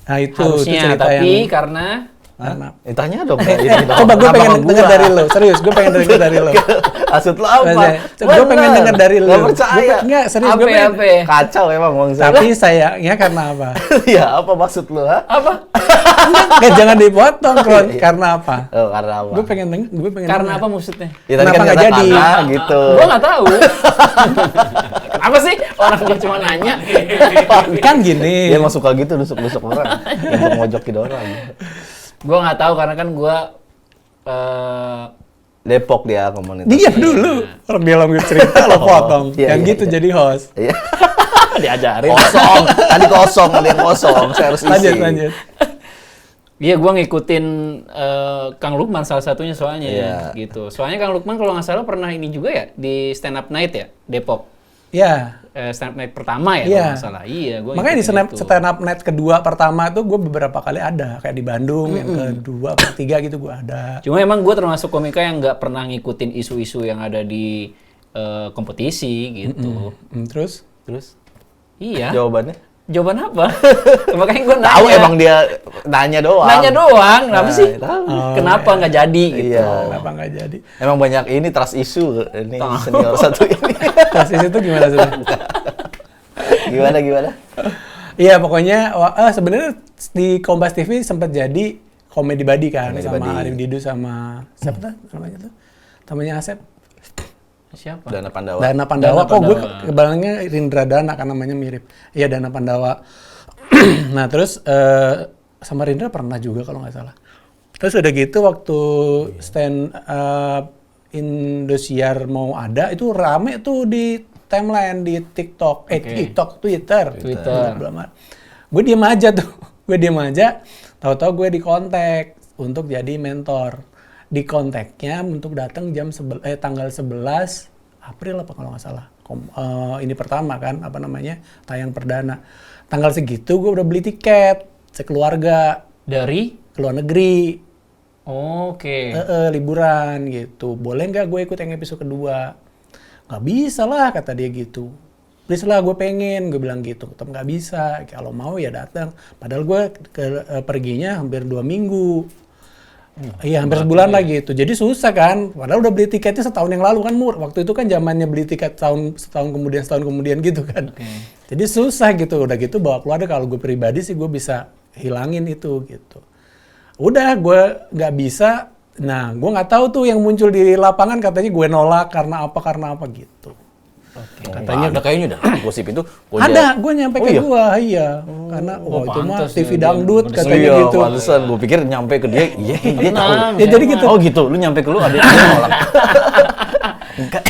Nah itu Harusnya, cerita tapi yang karena karena Tanya dong. Ini dong. coba gue Kenapa pengen sama dengar gua? dari lo, serius gue pengen dengar dari lo. Maksud lo apa? Gue pengen Bener. dengar dari lo. Nggak percaya. Enggak, serius gue apa pengen. apa? Kacau emang bangsa. Tapi sayangnya karena apa? Ya apa maksud lo? Ha? Apa? Enggak, jangan dipotong, Kron. Karena apa? Oh, karena apa? Gue pengen Karena denger. apa maksudnya? Ya, tadi Kenapa kan nggak kata jadi? karena gitu. Gue nggak tahu. Kenapa sih? Orang gue cuma nanya. Kan gini. Dia emang suka gitu nusuk-nusuk orang. Untuk ngojokin orang. Gue nggak tahu karena kan gue Depok dia komunitas. Diam dulu. Orang dia lagi cerita lo potong. Iya, Yang iya, gitu iya. jadi host. Iya. diajarin. Kosong. Tadi kosong, ada yang kosong. Saya harus isi. Lanjut. Iya, gue ngikutin Kang Lukman salah satunya soalnya Iya. gitu. Soalnya Kang Lukman kalau nggak salah pernah ini juga ya di Stand Up Night ya Depok. Ya. Stand Up Night pertama ya Iya. kalau nggak salah. Iya, gue Makanya di ngikutin itu. stand up night kedua pertama tuh gue beberapa kali ada. Kayak di Bandung, yang kedua, ketiga gitu gue ada. Cuma emang gue termasuk komika yang nggak pernah ngikutin isu-isu yang ada di kompetisi gitu. Terus? Terus Iya. jawabannya? Jawaban apa? Makanya gue nanya. Tahu emang dia nanya doang. Nanya doang, kenapa Nah, sih? tahu. Kenapa nggak jadi gitu? Iya. Kenapa nggak jadi? Emang banyak ini trust issue ini senior satu ini. Kasus itu gimana sih? Gimana? Iya pokoknya sebenarnya di Kompas TV sempat jadi komedi buddy kan Komedi sama buddy. Arif Didu sama siapa tuh namanya tuh? Namanya Asep. Siapa? Dana Pandawa. Dana Pandawa. Dana Kok gue Pandawa. kebalangnya Rindra Dana kan namanya mirip. Iya Dana Pandawa. Nah terus sama Rindra pernah juga kalau nggak salah. Terus udah gitu waktu stand up Indosiar mau ada itu rame tuh di timeline di TikTok, Twitter. Gue diem aja tuh, tahu-tahu gue dikontak untuk jadi mentor. Di kontaknya untuk datang tanggal 11 April apa kalau nggak salah. Ini pertama kan, tayang perdana. Tanggal segitu gue udah beli tiket sekeluarga Dari? ke luar negeri. Oke. Liburan gitu. Boleh nggak gue ikut yang episode kedua? Nggak bisa lah kata dia gitu. Please lah gue pengen, gue bilang gitu. Tetap nggak bisa. Kalau mau ya datang. Padahal gue perginya hampir 2 minggu. Iya, hampir sebulan lagi itu. Jadi susah kan. Padahal udah beli tiketnya setahun yang lalu kan, Mur. Waktu itu kan zamannya beli tiket setahun kemudian gitu kan. Jadi susah gitu. Udah gitu bawa keluarga, kalau gue pribadi sih gue bisa hilangin itu gitu. Udah gue nggak bisa. Nah, gue nggak tahu tuh yang muncul di lapangan katanya gue nolak karena apa gitu. Katanya ada kayaknya dah gosip itu. Ada, gue nyampe ke gua, iya. Karena itu mah pantes TV ya, dangdut dia katanya iya, gitu. pantesan. Gue pikir nyampe ke dia, iya dia tahu. Ya jadi gitu. Oh gitu, lu nyampe ke lu ada yang nolak. Enggak,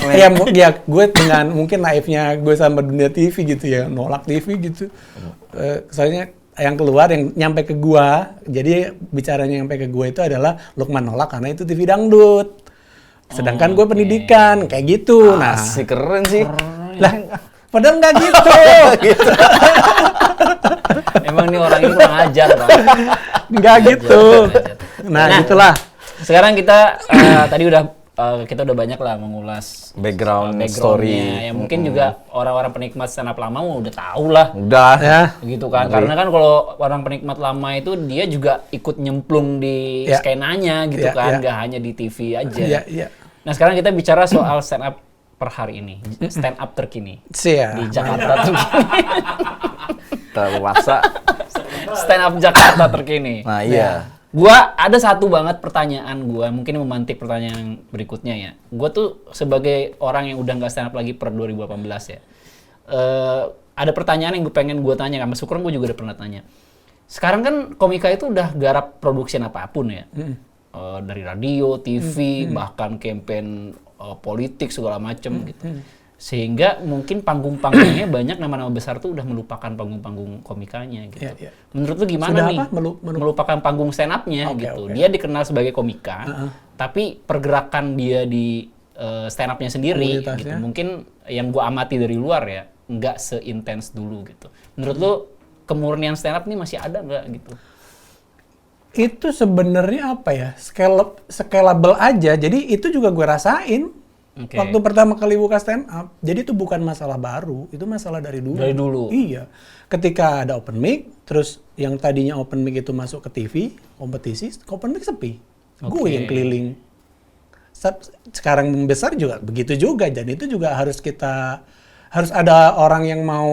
Ya gue dengan mungkin naifnya gue sama dunia TV gitu ya, nolak TV gitu. Soalnya yang keluar yang nyampe ke gua, jadi bicaranya nyampe ke gua itu adalah Lukman nolak karena itu TV dangdut. Sedangkan gue pendidikan kayak gitu. Nah, Asik, keren sih. lah padahal nggak gitu. Emang ini orang ini kurang ajar, Bang. Nggak gitu. Nah, gitulah. Sekarang kita tadi kita udah banyak lah mengulas Background backgroundnya. story. Ya mungkin juga orang-orang penikmat stand up lama udah tahu lah. Udah. Ya. Gitu kan. Karena kan kalau orang penikmat lama itu dia juga ikut nyemplung di Ya. skenanya gitu Ya, kan, ya. nggak hanya di TV aja. Iya, iya. Nah, sekarang kita bicara soal stand up per hari ini. Stand up terkini Sia. di Jakarta terkini. Terpaksa. Stand up Jakarta terkini. Nah, iya. Gua ada satu banget pertanyaan gua, mungkin memantik pertanyaan berikutnya ya. Gua tuh sebagai orang yang udah nggak stand up lagi per 2018 ya. Ada pertanyaan yang pengen gue tanya, sama Sukron gue juga udah pernah tanya. Sekarang kan Komika itu udah garap production apapun ya. Dari radio, TV, bahkan campaign politik segala macem gitu. Sehingga mungkin panggung-panggungnya banyak nama-nama besar tuh udah melupakan panggung-panggung komikanya gitu. Iya, iya. Menurut lu gimana Sudah nih? apa? Melupakan panggung stand up-nya Oke, gitu. oke. Dia dikenal sebagai komika, tapi pergerakan dia di stand up-nya sendiri Komunitasnya. gitu. Mungkin yang gua amati dari luar ya, nggak seintens dulu gitu. Menurut lu kemurnian stand up nih masih ada nggak gitu? Itu sebenarnya apa ya? Scalable aja. Jadi itu juga gue rasain. Oke. Waktu pertama kali buka stand up, jadi itu bukan masalah baru, itu masalah dari dulu. Dari dulu. Iya. Ketika ada open mic, terus yang tadinya open mic itu masuk ke TV, kompetisi, open mic sepi. Gue yang keliling. Sekarang membesar juga begitu juga, dan itu juga harus ada orang yang mau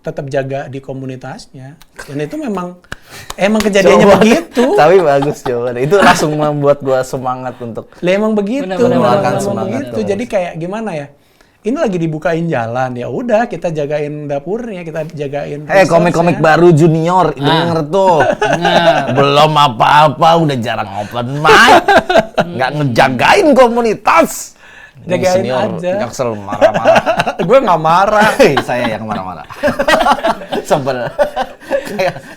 tetap jaga di komunitasnya. Dan itu memang kejadiannya Jawaban- begitu. Tapi bagus jawabannya. Itu langsung membuat gua semangat untuk Lah emang begitu, Benar-benar memang semangat begitu. dong. Jadi kayak gimana ya? Ini lagi dibukain jalan, ya udah kita jagain dapurnya, kita jagain. komik-komik resource-nya. baru junior, denger tuh. Belum apa-apa, udah jarang open mic. Nggak ngejagain komunitas. Ini Jagain senior aja. Jaksel marah-marah. Gue nggak marah. Hei, saya yang marah-marah. Sebel.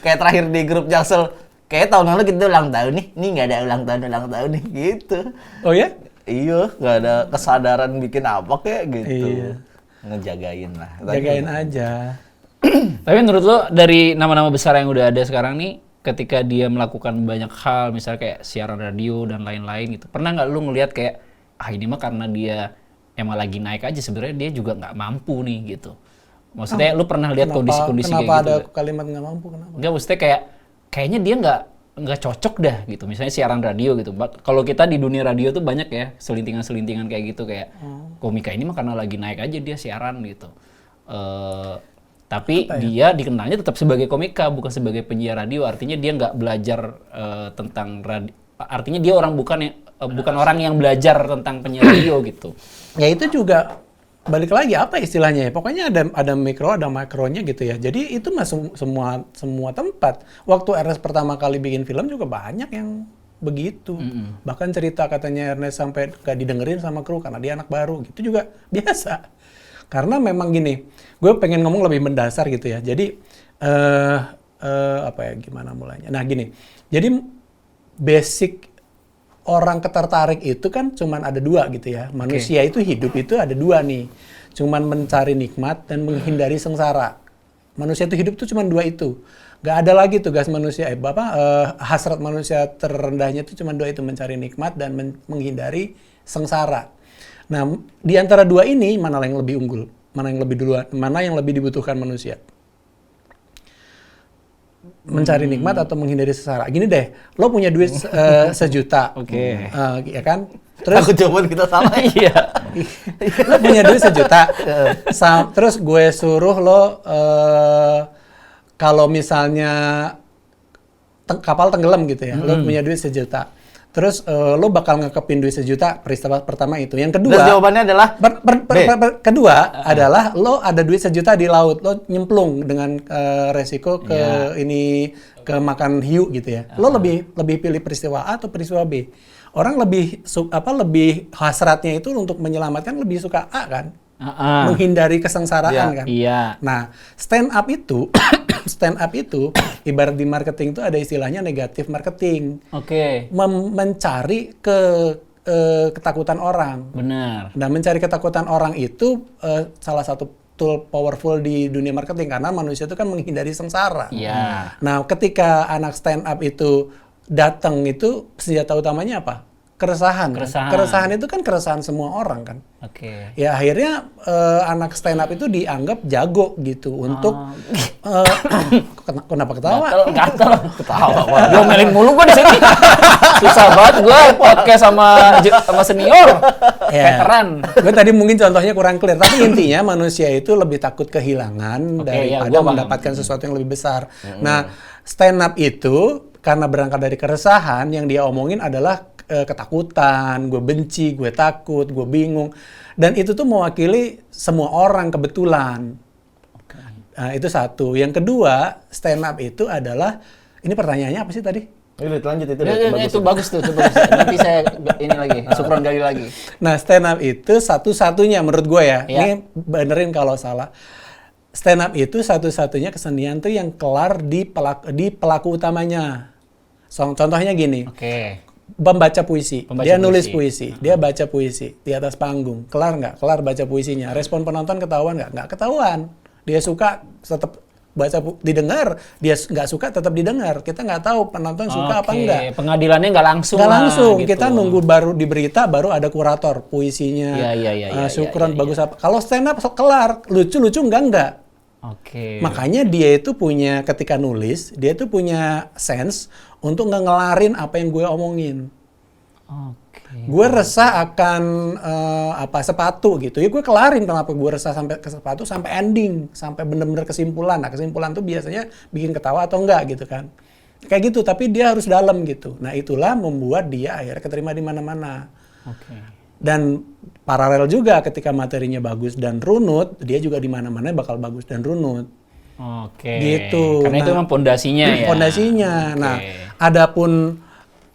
kayak terakhir di grup Jaksel, kayak tahun lalu kita ulang tahun nih. Nih nggak ada ulang tahun nih, gitu. Oh ya? Iya, nggak ada kesadaran bikin apa kayak gitu. Iya. Ngejagain lah. Jagain aja. Tapi menurut lo dari nama-nama besar yang udah ada sekarang nih, ketika dia melakukan banyak hal, misalnya kayak siaran radio dan lain-lain gitu, pernah nggak lu ngelihat kayak ini mah karena dia emang lagi naik aja, sebenarnya dia juga nggak mampu nih gitu. Maksudnya lu pernah lihat kondisi-kondisi kayak kenapa gitu? ada nggak? kalimat nggak mampu? Kenapa? Enggak, maksudnya kayaknya dia nggak cocok dah gitu. Misalnya siaran radio gitu. Kalau kita di dunia radio tuh banyak ya selintingan-selintingan kayak gitu, kayak komika ini mah karena lagi naik aja dia siaran gitu. Tapi dia dikenalnya tetap sebagai komika, bukan sebagai penyiar radio. Artinya dia nggak belajar tentang radio. Artinya dia bukan orang yang belajar tentang penyiar radio gitu. Ya itu juga balik lagi apa istilahnya ya? Pokoknya ada mikro, ada makronya gitu ya. Jadi itu masuk semua tempat. Waktu Ernest pertama kali bikin film juga banyak yang begitu. Bahkan cerita katanya Ernest sampai gak didengerin sama kru karena dia anak baru gitu juga biasa. Karena memang gini, gue pengen ngomong lebih mendasar gitu ya. Jadi apa ya, gimana mulainya? Nah gini, jadi basic orang ketertarik itu kan cuman ada dua gitu ya. Manusia itu hidup itu ada dua nih. Cuman mencari nikmat dan menghindari sengsara. Manusia itu hidup tuh cuman dua itu. Gak ada lagi tugas manusia, hasrat manusia terendahnya itu cuman dua itu, mencari nikmat dan menghindari sengsara. Nah, di antara dua ini mana yang lebih unggul? Mana yang lebih duluan? Mana yang lebih dibutuhkan manusia? Mencari nikmat atau menghindari sengsara. Gini deh, lo punya duit sejuta. Oke. Ya kan? Terus Aku jawaban kita sama. Iya. lo punya duit sejuta. Terus gue suruh lo kalau misalnya kapal tenggelam gitu ya, lo punya duit sejuta. Terus lo bakal ngekepin duit sejuta, peristiwa pertama itu. Yang kedua, Terus jawabannya adalah kedua adalah lo ada duit sejuta di laut, lo nyemplung dengan resiko ke ini ke makan hiu gitu ya. Lo lebih pilih peristiwa A atau peristiwa B? Orang lebih lebih hasratnya itu untuk menyelamatkan lebih suka A kan? Menghindari kesengsaraan kan? Iya. Nah, stand up itu ibarat di marketing itu ada istilahnya negatif marketing. Oke. Mencari ketakutan orang. Benar. Nah, mencari ketakutan orang itu salah satu tool powerful di dunia marketing karena manusia itu kan menghindari sengsara. Iya. Nah, ketika anak stand up itu datang itu senjata utamanya apa? Keresahan. Keresahan. Keresahan itu kan keresahan semua orang kan. Oke. Ya akhirnya anak stand up itu dianggap jago gitu untuk kenapa ketawa? Gatel. Ketawa. Diomelin mulu gua di sini. Susah banget gua podcast sama senior. Veteran. Gue tadi mungkin contohnya kurang clear, tapi intinya manusia itu lebih takut kehilangan daripada gua paham. mendapatkan sesuatu yang lebih besar. Nah, stand up itu karena berangkat dari keresahan, yang dia omongin adalah ketakutan, gue benci, gue takut, gue bingung. Dan itu tuh mewakili semua orang kebetulan. Nah, itu satu. Yang kedua, stand up itu adalah, ini pertanyaannya apa sih tadi? lanjut itu. Itu bagus tuh. Nanti saya ini lagi, Sukron gali lagi. Nah, stand up itu satu-satunya menurut gue ya. Ini benerin kalau salah. Stand up itu satu-satunya kesenian tuh yang kelar di pelaku utamanya. Contohnya gini. Oke. Membaca puisi. Dia nulis puisi. Dia baca puisi di atas panggung. Kelar nggak? Kelar baca puisinya. Respon penonton ketahuan nggak? Nggak ketahuan. Dia suka tetap baca didengar. Dia nggak suka tetap didengar. Kita nggak tahu penonton suka apa enggak. Pengadilannya nggak langsung. Nggak langsung. Gitu. Kita nunggu baru di berita baru ada kurator puisinya. Iya. Syukuran bagus apa. Kalau stand up kelar. Lucu enggak. Oke. Makanya dia itu punya, ketika nulis, dia itu punya sense untuk ngelarin apa yang gue omongin. Oke. Gue resah akan sepatu gitu. Ya gue kelarin kenapa gue resah sampai ke sepatu, sampai ending, sampai bener-bener kesimpulan. Nah, kesimpulan tuh biasanya bikin ketawa atau enggak gitu kan. Kayak gitu, tapi dia harus dalam gitu. Nah, itulah membuat dia akhirnya keterima di mana-mana. Oke. Dan paralel juga ketika materinya bagus dan runut, dia juga di mana-mana bakal bagus dan runut. Oke. Gitu. Karena itu memang pondasinya ya. Pondasinya. Nah, adapun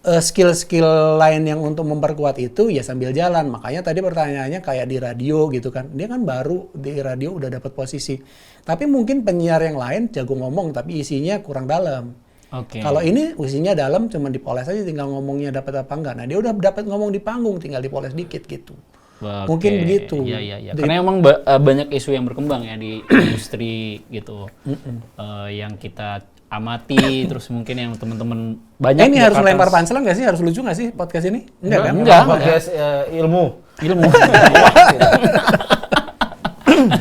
skill-skill lain yang untuk memperkuat itu ya sambil jalan. Makanya tadi pertanyaannya kayak di radio gitu kan. Dia kan baru di radio udah dapat posisi. Tapi mungkin penyiar yang lain jago ngomong tapi isinya kurang dalam. Oke. Kalau ini usinya dalam, cuma dipoles aja, tinggal ngomongnya dapat apa enggak. Nah, dia udah dapat ngomong di panggung, tinggal dipoles dikit gitu. Oke. Mungkin begitu. Iya. Karena emang banyak isu yang berkembang ya di industri gitu, yang kita amati, terus mungkin yang teman-teman banyak. Ini harus Jakarta- lempar punchline nggak sih? Harus lucu nggak sih podcast ini? Enggak kan? Enggak. Podcast ilmu.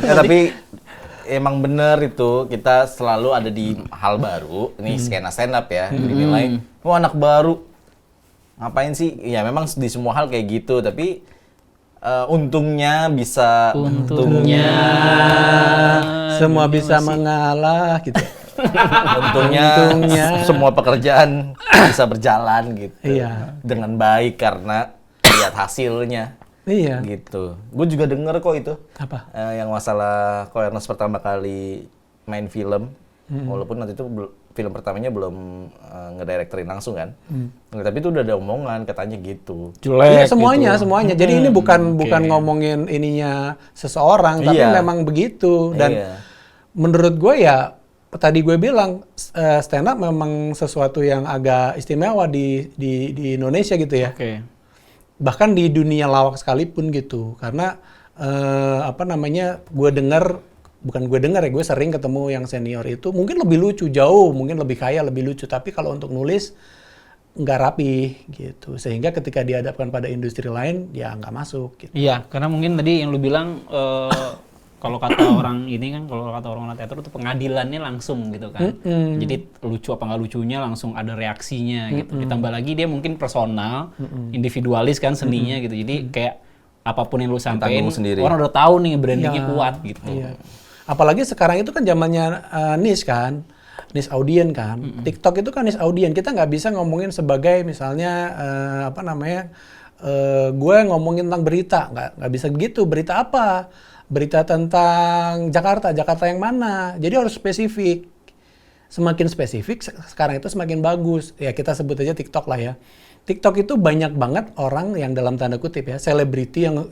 Ya, tapi emang bener itu, kita selalu ada di hal baru. Ini skena stand up ya, dinilai, oh anak baru ngapain sih? Ya memang di semua hal kayak gitu, tapi untungnya Semua bisa mengalah gitu. untungnya semua pekerjaan bisa berjalan gitu. Iya. Dengan baik karena lihat hasilnya. Iya. Gitu. Gue juga denger kok itu. Apa? Yang masalah ko Ernest pertama kali main film, walaupun nanti itu film pertamanya belum ngedirectorin langsung kan. Tapi itu udah ada omongan katanya gitu. Iya, semuanya. Jadi ini bukan ngomongin ininya seseorang, tapi memang begitu. Dan menurut gue ya tadi gue bilang stand up memang sesuatu yang agak istimewa di Indonesia gitu ya. Oke. Bahkan di dunia lawak sekalipun gitu, karena gue sering ketemu yang senior itu mungkin lebih lucu jauh, mungkin lebih kaya, lebih lucu, tapi kalau untuk nulis nggak rapi gitu, sehingga ketika dihadapkan pada industri lain ya nggak masuk gitu. Iya, karena mungkin tadi yang lu bilang kalau kata orang ini kan, kalau kata orang teater itu pengadilannya langsung gitu kan. Jadi lucu apa nggak lucunya langsung ada reaksinya gitu. Ditambah lagi dia mungkin personal, individualis kan seninya gitu. Jadi kayak apapun yang lu sampein, Ditanggung sendiri. orang udah tahu nih brandingnya Iya, kuat gitu. Iya. Apalagi sekarang itu kan zamannya niche kan, niche audience kan. TikTok itu kan niche audience. Kita nggak bisa ngomongin sebagai misalnya gue ngomongin tentang berita, nggak bisa begitu. Berita apa? Berita tentang Jakarta yang mana? Jadi harus spesifik. Semakin spesifik sekarang itu semakin bagus. Ya kita sebut aja TikTok lah ya. TikTok itu banyak banget orang yang dalam tanda kutip ya, selebriti yang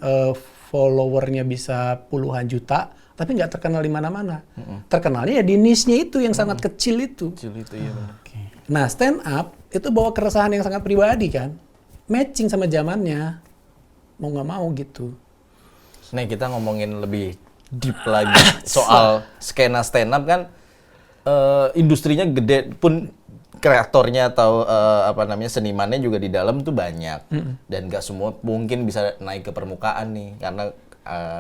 followernya bisa puluhan juta, tapi nggak terkenal di mana-mana. Terkenalnya ya di niche-nya itu yang sangat kecil itu. Kecil itu ya benar. Nah, stand up itu bawa keresahan yang sangat pribadi kan. Matching sama zamannya. Mau nggak mau gitu. Nih kita ngomongin lebih deep lagi soal skena stand up kan, industrinya gede pun kreatornya atau senimannya juga di dalam tuh banyak, dan nggak semua mungkin bisa naik ke permukaan nih karena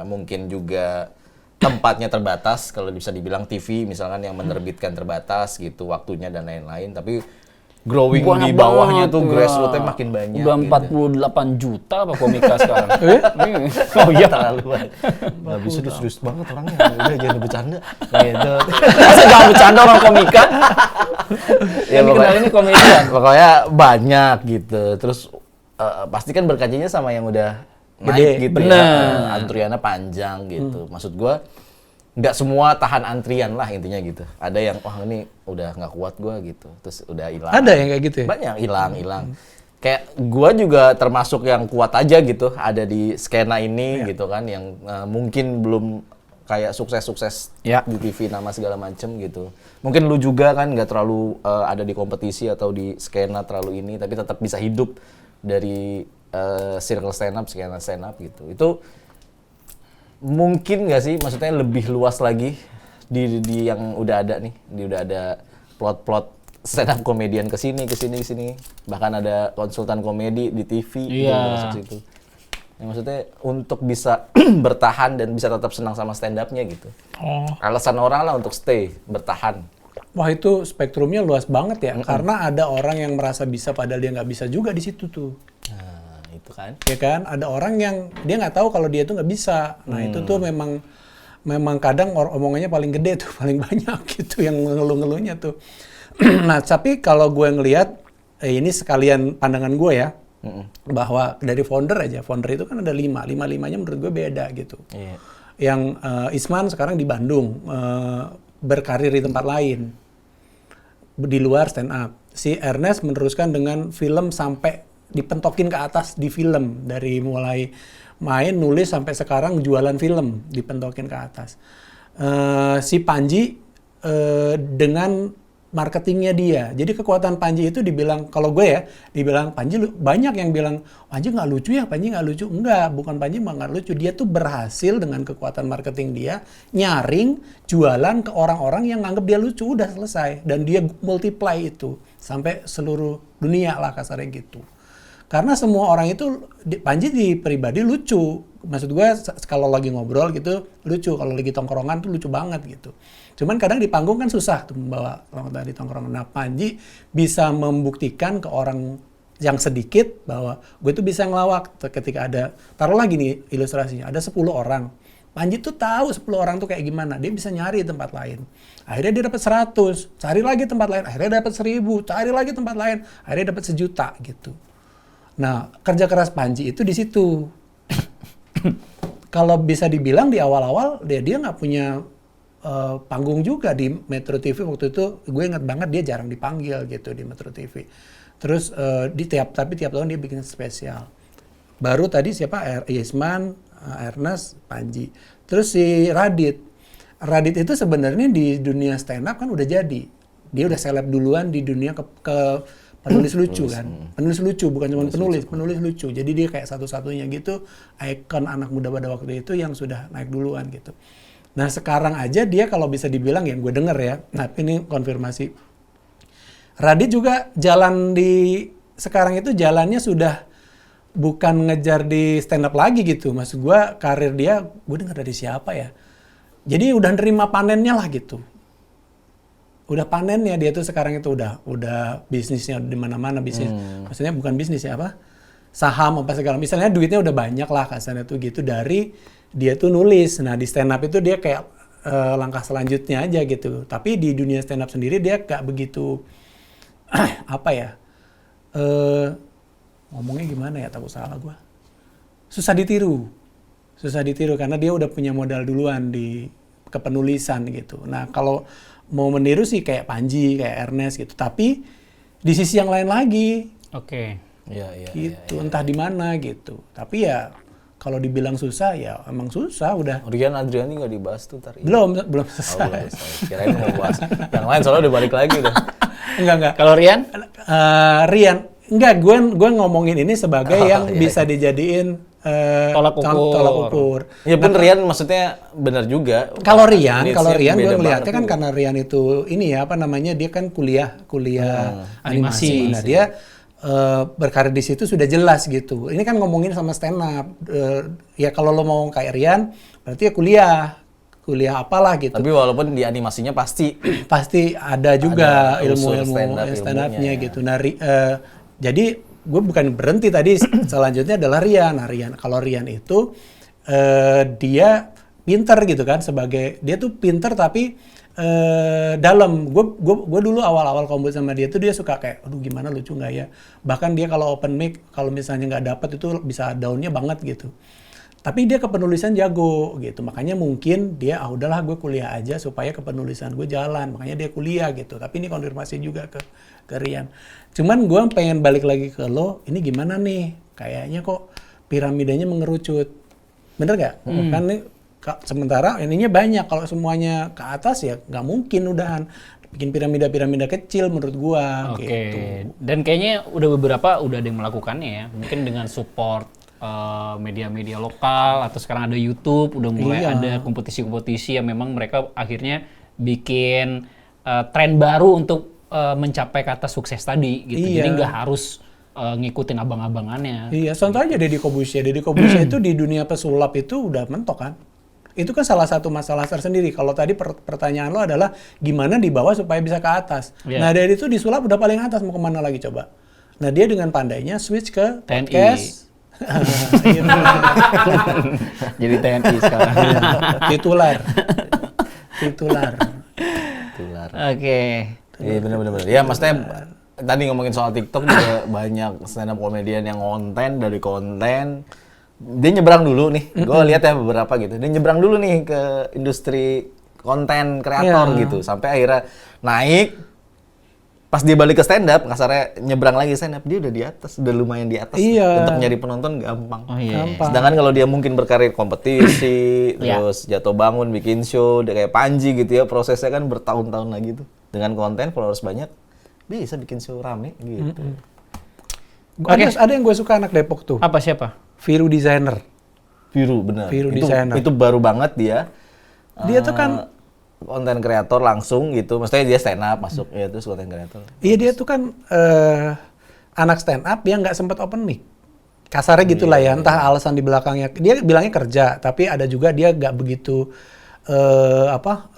mungkin juga tempatnya terbatas. Kalau bisa dibilang TV misalkan yang menerbitkan terbatas gitu waktunya dan lain-lain, tapi growing Banyak di bawahnya banget, tuh ya. grassroots-nya makin banyak. Udah gitu. 48 juta apa komika sekarang? Oh iya. Terlaluan. Nggak bisa tuh serius banget orangnya. Udah jangan bercanda. Gitu. Masa jangan bercanda orang komika? Ya, Yang dikenal ini komedian. Pokoknya banyak gitu. Terus pasti kan berkacanya sama yang udah naik gitu bener. ya. Antriannya panjang gitu. Maksud gua nggak semua tahan antrian lah intinya gitu. Ada yang ini udah nggak kuat gua gitu. Terus udah hilang. Ada yang kayak gitu ya? Banyak hilang. Kayak gua juga termasuk yang kuat aja gitu. Ada di skena ini gitu kan. Yang mungkin belum kayak sukses-sukses Ya. di TV nama segala macem gitu. Mungkin lu juga kan nggak terlalu ada di kompetisi atau di skena terlalu ini, tapi tetap bisa hidup dari circle stand up, skena stand up gitu. Itu mungkin nggak sih, maksudnya lebih luas lagi di yang udah ada nih, udah ada plot-plot stand up komedian kesini. Bahkan ada konsultan komedi di TV Iya. gitu, masuk situ. Ya, maksudnya untuk bisa bertahan dan bisa tetap senang sama stand up-nya gitu. Alasan orang lah untuk stay, bertahan. Wah itu spektrumnya luas banget ya, karena ada orang yang merasa bisa padahal dia nggak bisa juga di situ tuh. Nah, itu kan. Ya kan, ada orang yang dia nggak tahu kalau dia tuh nggak bisa. Nah itu tuh memang kadang omongannya paling gede tuh, paling banyak gitu yang ngeluh-ngeluhnya tuh. Nah tapi kalau gue ngelihat, ini sekalian pandangan gue ya, bahwa dari founder itu kan ada 5-5-nya menurut gue beda gitu. Iya. Yang Isman sekarang di Bandung, berkarir di tempat lain, di luar stand up. Si Ernest meneruskan dengan film sampai dipentokin ke atas di film, dari mulai main, nulis sampai sekarang jualan film, dipentokin ke atas. Si Panji dengan marketingnya dia. Jadi kekuatan Panji itu dibilang, kalau gue ya, dibilang Panji, banyak yang bilang, Panji nggak lucu ya, Panji nggak lucu. Enggak, bukan Panji nggak lucu. Dia tuh berhasil dengan kekuatan marketing dia, nyaring, jualan ke orang-orang yang nganggep dia lucu, udah selesai. Dan dia multiply itu, sampai seluruh dunia lah kasarnya gitu. Karena semua orang itu, Panji di pribadi lucu. Maksud gue, kalau lagi ngobrol gitu, lucu. Kalau lagi tongkrongan tuh lucu banget gitu. Cuman kadang di panggung kan susah tuh membawa di tongkrongan. Nah, Panji bisa membuktikan ke orang yang sedikit bahwa gue tuh bisa ngelawak. Ketika ada, taruh lagi nih ilustrasinya, ada 10 orang. Panji tuh tahu 10 orang tuh kayak gimana. Dia bisa nyari tempat lain. Akhirnya dia dapat 100, cari lagi tempat lain. Akhirnya dapat 1000, cari lagi tempat lain. Akhirnya dapat 1 juta gitu. Nah, kerja keras Panji itu di situ. Kalau bisa dibilang di awal-awal dia nggak punya panggung juga di Metro TV waktu itu. Gue ingat banget dia jarang dipanggil gitu di Metro TV. Terus tapi tiap tahun dia bikin spesial. Baru tadi siapa? Yesman, Ernest, Panji. Terus si Radit. Radit itu sebenarnya di dunia stand up kan udah jadi. Dia udah seleb duluan di dunia ke penulis lucu kan. Penulis lucu, bukan cuma penulis lucu. Jadi dia kayak satu-satunya gitu, ikon anak muda pada waktu itu yang sudah naik duluan gitu. Nah sekarang aja dia kalau bisa dibilang, yang gue denger ya, nah ini konfirmasi. Radit juga sekarang itu jalannya sudah bukan ngejar di stand up lagi gitu. Maksud gue karir dia, gue denger dari siapa ya? Jadi udah nerima panennya lah gitu. Udah panennya dia tuh sekarang itu udah bisnisnya di mana-mana bisnis. Maksudnya bukan bisnis ya apa? Saham apa segala. Misalnya duitnya udah banyak lah kasarnya tuh gitu dari dia tuh nulis. Nah di stand up itu dia kayak langkah selanjutnya aja gitu. Tapi di dunia stand up sendiri dia gak begitu apa ya? Ngomongnya gimana ya, takut salah gua. Susah ditiru karena dia udah punya modal duluan di kepenulisan gitu. Nah kalau mau meniru sih kayak Panji, kayak Ernest gitu. Tapi di sisi yang lain lagi, Oke. Iya. gitu. Entah di mana gitu. Tapi ya kalau dibilang susah ya emang susah udah. Rian Adriani nggak dibahas tuh ntar. Belum Oh, belum selesai. selesai. Kirain mau bahas. Yang lain soalnya udah balik lagi udah. Enggak. Kalau Rian? Rian, enggak, gue ngomongin ini sebagai yang iya, bisa dijadiin Tolak ukur. Ya bener Rian, maksudnya bener juga. Kalau Rian Niche-nya gue beda ngeliatnya banget kan juga. karena Rian itu ini ya apa namanya, dia kan kuliah Animasi. Nah dia berkarir di situ sudah jelas gitu. Ini kan ngomongin sama stand up. Ya kalau lo mau kayak Rian, berarti ya kuliah apalah gitu. Tapi walaupun di animasinya pasti Pasti ada juga Ada unsur ilmu-ilmu stand-up stand-upnya ilmunya, ya. gitu. Nah, jadi gue bukan berhenti tadi. Selanjutnya adalah Rian. Nah, kalau Rian itu dia pinter gitu kan, dia tuh pinter tapi dalam. Gue dulu awal-awal kombo sama dia tuh dia suka kayak, aduh gimana lucu nggak ya. Bahkan dia kalau open mic, kalau misalnya nggak dapet itu bisa down-nya banget gitu. Tapi dia kepenulisan jago gitu, makanya mungkin dia udahlah gue kuliah aja supaya kepenulisan gue jalan, makanya dia kuliah gitu. Tapi ini konfirmasi juga ke Rian. Cuman gue pengen balik lagi ke lo, ini gimana nih? Kayaknya kok piramidanya mengerucut, bener gak? Kan nih, sementara ininya banyak, kalau semuanya ke atas ya nggak mungkin udahan. Bikin piramida kecil menurut gue. Oke. Gitu. Dan kayaknya udah ada yang melakukannya ya. Mungkin dengan support media-media lokal atau sekarang ada YouTube, udah mulai Iya. ada kompetisi-kompetisi yang memang mereka akhirnya bikin tren baru untuk mencapai kata sukses tadi gitu. Iya. Jadi nggak harus ngikutin abang-abangannya. Iya, contoh aja Deddy Corbuzier. Deddy Corbuzier itu di dunia pesulap itu udah mentok kan. Itu kan salah satu masalah tersendiri. Kalau tadi pertanyaan lo adalah gimana di bawah supaya bisa ke atas. Iya. Nah dari itu di sulap udah paling atas, mau kemana lagi coba? Nah dia dengan pandainya switch ke TNI. podcast. Gitu. Jadi TNI sekarang. Titular. tular. Oke. Iya bener. Ya maksudnya tadi ngomongin soal TikTok juga banyak stand up comedian yang dari konten dia nyebrang dulu nih. Gue lihat ya beberapa gitu. Dia nyebrang dulu nih ke industri konten kreator Iya. gitu. Sampai akhirnya naik. Pas dia balik ke stand up, kasarnya nyebrang lagi stand up, dia udah di atas, udah lumayan di atas. Iya. Untuk nyari penonton gampang. Oh iya. Gampang. Sedangkan kalau dia mungkin berkarir kompetisi, Iya. terus jatuh bangun, bikin show, dia kayak Panji gitu ya, prosesnya kan bertahun-tahun lagi tuh. Dengan konten, followers banyak, bisa bikin show rame gitu. Ada yang gue suka anak Depok tuh. Apa siapa? Viru Designer. Viru, bener. Viru itu, designer. itu baru banget dia. Dia tuh kan konten kreator langsung gitu. Maksudnya dia stand up masuk ya terus konten kreator. Iya dia tuh kan anak stand up yang nggak sempat open mic. Kasarnya gitulah ya, entah alasan di belakangnya. Dia bilangnya kerja, tapi ada juga dia nggak begitu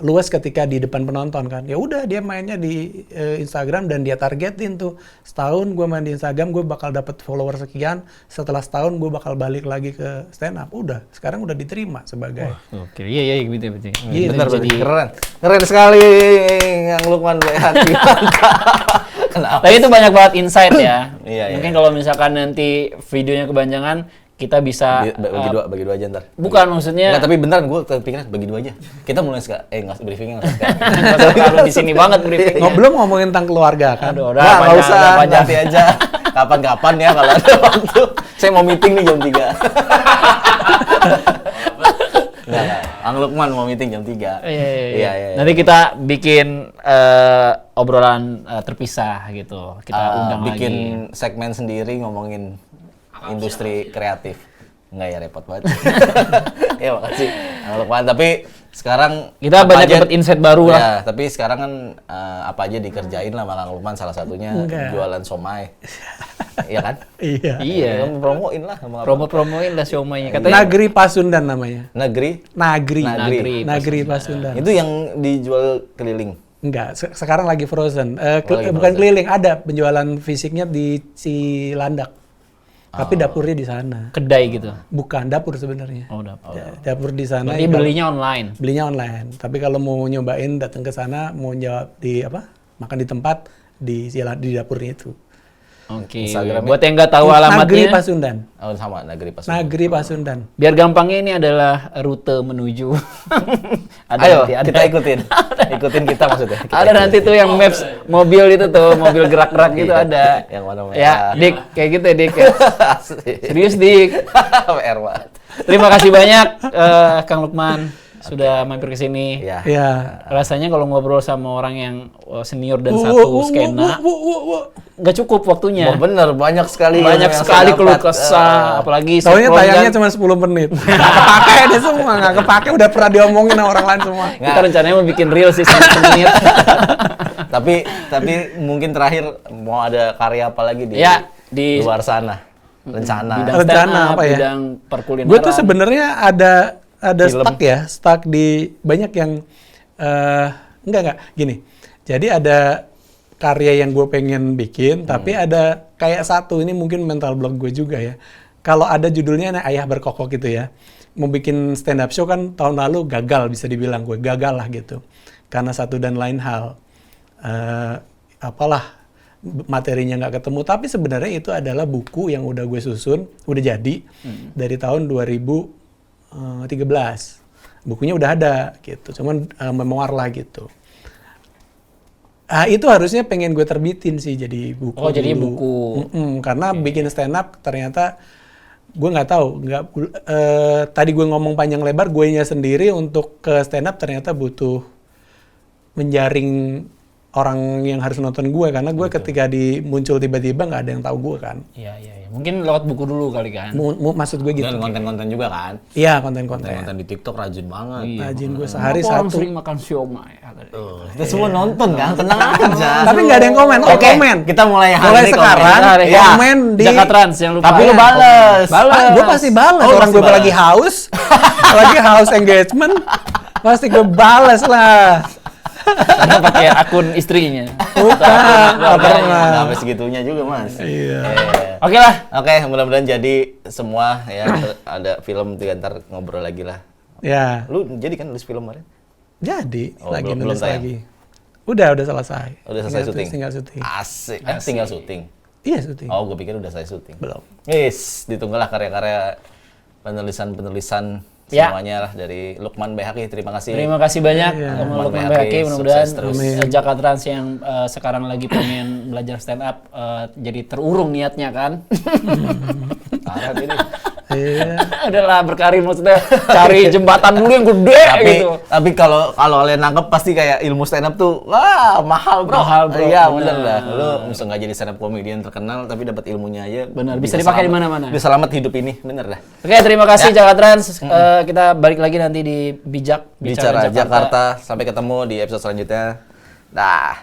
luas ketika di depan penonton kan. Ya udah dia mainnya di Instagram dan dia targetin tuh setahun gue main di Instagram gue bakal dapet follower sekian. Setelah setahun gue bakal balik lagi ke stand up. Udah, sekarang udah diterima sebagai. Oke, iya betul. Iya, Benar jadi keren sekali yang Lukman baik hati. Kenapa? tapi itu banyak banget insight ya. Iya. Mungkin kalau misalkan nanti videonya kepanjangan, kita bisa Bagi dua aja ntar. bukan maksudnya Enggak, tapi beneran gue kepikiran bagi dua aja. Kita mulai nggak briefingnya nggak sekarang. nggak usah terlalu di sini banget briefingnya. Belum ngomongin tentang keluarga kan. Aduh, Nggak panjang, usah, udah panjang. nanti aja. Kapan-kapan ya kalau ada waktu. Saya mau meeting nih jam 3. Enggak. Ang Lukman mau meeting jam 3. Iya. Nanti kita bikin obrolan terpisah gitu. Kita undang Bikin lagi. segmen sendiri ngomongin industri kreatif. Enggak ya, repot banget. Ya makasih Ang Lukman. Tapi Sekarang Kita apa banyak aja- dapat insight baru lah. Ya, tapi sekarang kan apa aja dikerjain lah sama Kang Lukman, salah satunya Enggak. jualan somai. Iya kan? Iya. Iya. Kamu promoin lah sama apa? Promo-promoin lah siomay-nya. Katanya Nagri Pasundan namanya. Negeri. Nagri. Nagri. Nagri Pasundan. Itu yang dijual keliling. Enggak, sekarang lagi frozen. lagi Bukan frozen. keliling, ada penjualan fisiknya di Cilandak. Tapi dapurnya di sana. kedai gitu. Bukan dapur sebenarnya. Oh, dapur. Dapur di sana. Berarti ya, belinya online. belinya online. Tapi kalau mau nyobain datang ke sana, mau jawab di apa? Makan di tempat di dapurnya itu. Oke. Instagramnya. Buat yang nggak tahu Nagri alamatnya, Pasundan. Oh, sama Negeri pas. Nagri Pasundan. biar gampangnya ini adalah rute menuju. Ayo, nanti, kita ikutin. Ikutin kita maksudnya. Kita Ada nanti tuh yang maps mobil itu tuh, mobil gerak-gerak gitu Iya, ada. yang mana-mana. Ya, Dik, kayak gitu ya, Dik. Asli. Serius, Dik. PR banget. Terima kasih banyak Kang Lukman sudah mampir ke sini. Ya. Ya. Rasanya kalau ngobrol sama orang yang senior dan satu skena nggak cukup waktunya. Oh, bener, banyak sekali Banyak yang sekali saya keluh dapat. kesah, apalagi Soalnya Sepron tayangnya kan. cuma 10 menit. Nggak kepake deh semua, nggak kepake. Udah pernah diomongin sama orang lain semua. Kita rencananya mau bikin reel sih 1 menit. tapi mungkin terakhir mau ada karya apa lagi di Ya, di luar sana? Rencana. bidang Rencana stand up, apa ya? bidang perkulineran. Gue tuh sebenarnya ada Film. stuck di banyak yang enggak gini. Jadi ada karya yang gue pengen bikin, tapi ada kayak satu ini mungkin mental block gue juga ya. Kalau ada judulnya Ayah Berkokok gitu ya, mau bikin stand up show kan tahun lalu gagal, bisa dibilang gue gagal lah gitu, karena satu dan lain hal. Apalah materinya nggak ketemu, tapi sebenarnya itu adalah buku yang udah gue susun, udah jadi dari tahun 2013. Bukunya udah ada gitu, cuman memoir lah gitu. Itu harusnya pengen gue terbitin sih jadi buku. Oh, jadi dulu. buku. Karena bikin stand up ternyata gue nggak tahu, tadi gue ngomong panjang lebar, gue nya sendiri untuk ke stand up ternyata butuh menjaring orang yang harus nonton gue, karena gue ketika muncul tiba-tiba nggak ada yang tahu gue kan. Iya, iya, iya. Mungkin lewat buku dulu kali kan. Maksud gue gitu. Dan konten-konten juga kan. Iya, konten-konten. Konten di TikTok rajin banget. Iya. Rajin gue sehari Kenapa orang satu. sering makan siomay. Kita semua nonton kan, tenang aja. Tapi nggak ada yang komen. Oh, Oke, komen. kita mulai hari Mulai ini sekarang, komen. ya. komen di Jakatrans yang lupa. Tapi lu Ya. bales. Bales. Gue pasti balas. Oh, Orang pasti gue balas. lagi haus, lagi haus engagement, pasti gue balas lah. Karena pakai akun istrinya. Bukan, nggak pernah. Nggak sampai segitunya juga, Mas. Iya. Oke lah. Oke, mudah-mudahan jadi semua ya. Ada film tuh ntar ngobrol lagi lah. Ya, Lu jadi kan nulis film kemarin? jadi Oh, lagi belum nulis tayang? lagi. Udah selesai. Udah selesai syuting? Tinggal syuting. Asik. Tinggal syuting. Iya syuting. Oh, gue pikir udah selesai syuting. Belum. Yes, ditunggulah karya-karya penulisan Ya. semuanya lah dari Lukman Behaki. Terima kasih. Terima kasih banyak Iya. sama Lukman Lukman Behaki, Behaki. Mudah-mudahan sukses terus. Amin. Jakatrans yang sekarang lagi pengen belajar stand up jadi terurung niatnya kan. Parah ini. Iya. Udahlah berkarir maksudnya cari jembatan dulu yang gede gitu. Tapi kalau kalian nangkep pasti kayak ilmu stand up tuh wah mahal bro. Mahal, bro. Iya Benar. bener lah. Lu bisa nggak jadi stand up comedian terkenal tapi dapat ilmunya aja. Benar, bisa dipakai di mana-mana. Bisa selamat hidup ini, bener dah. Oke, terima kasih Jakatrans. Kita balik lagi nanti di Bicara Bicara Jakarta. Sampai ketemu di episode selanjutnya. Dah.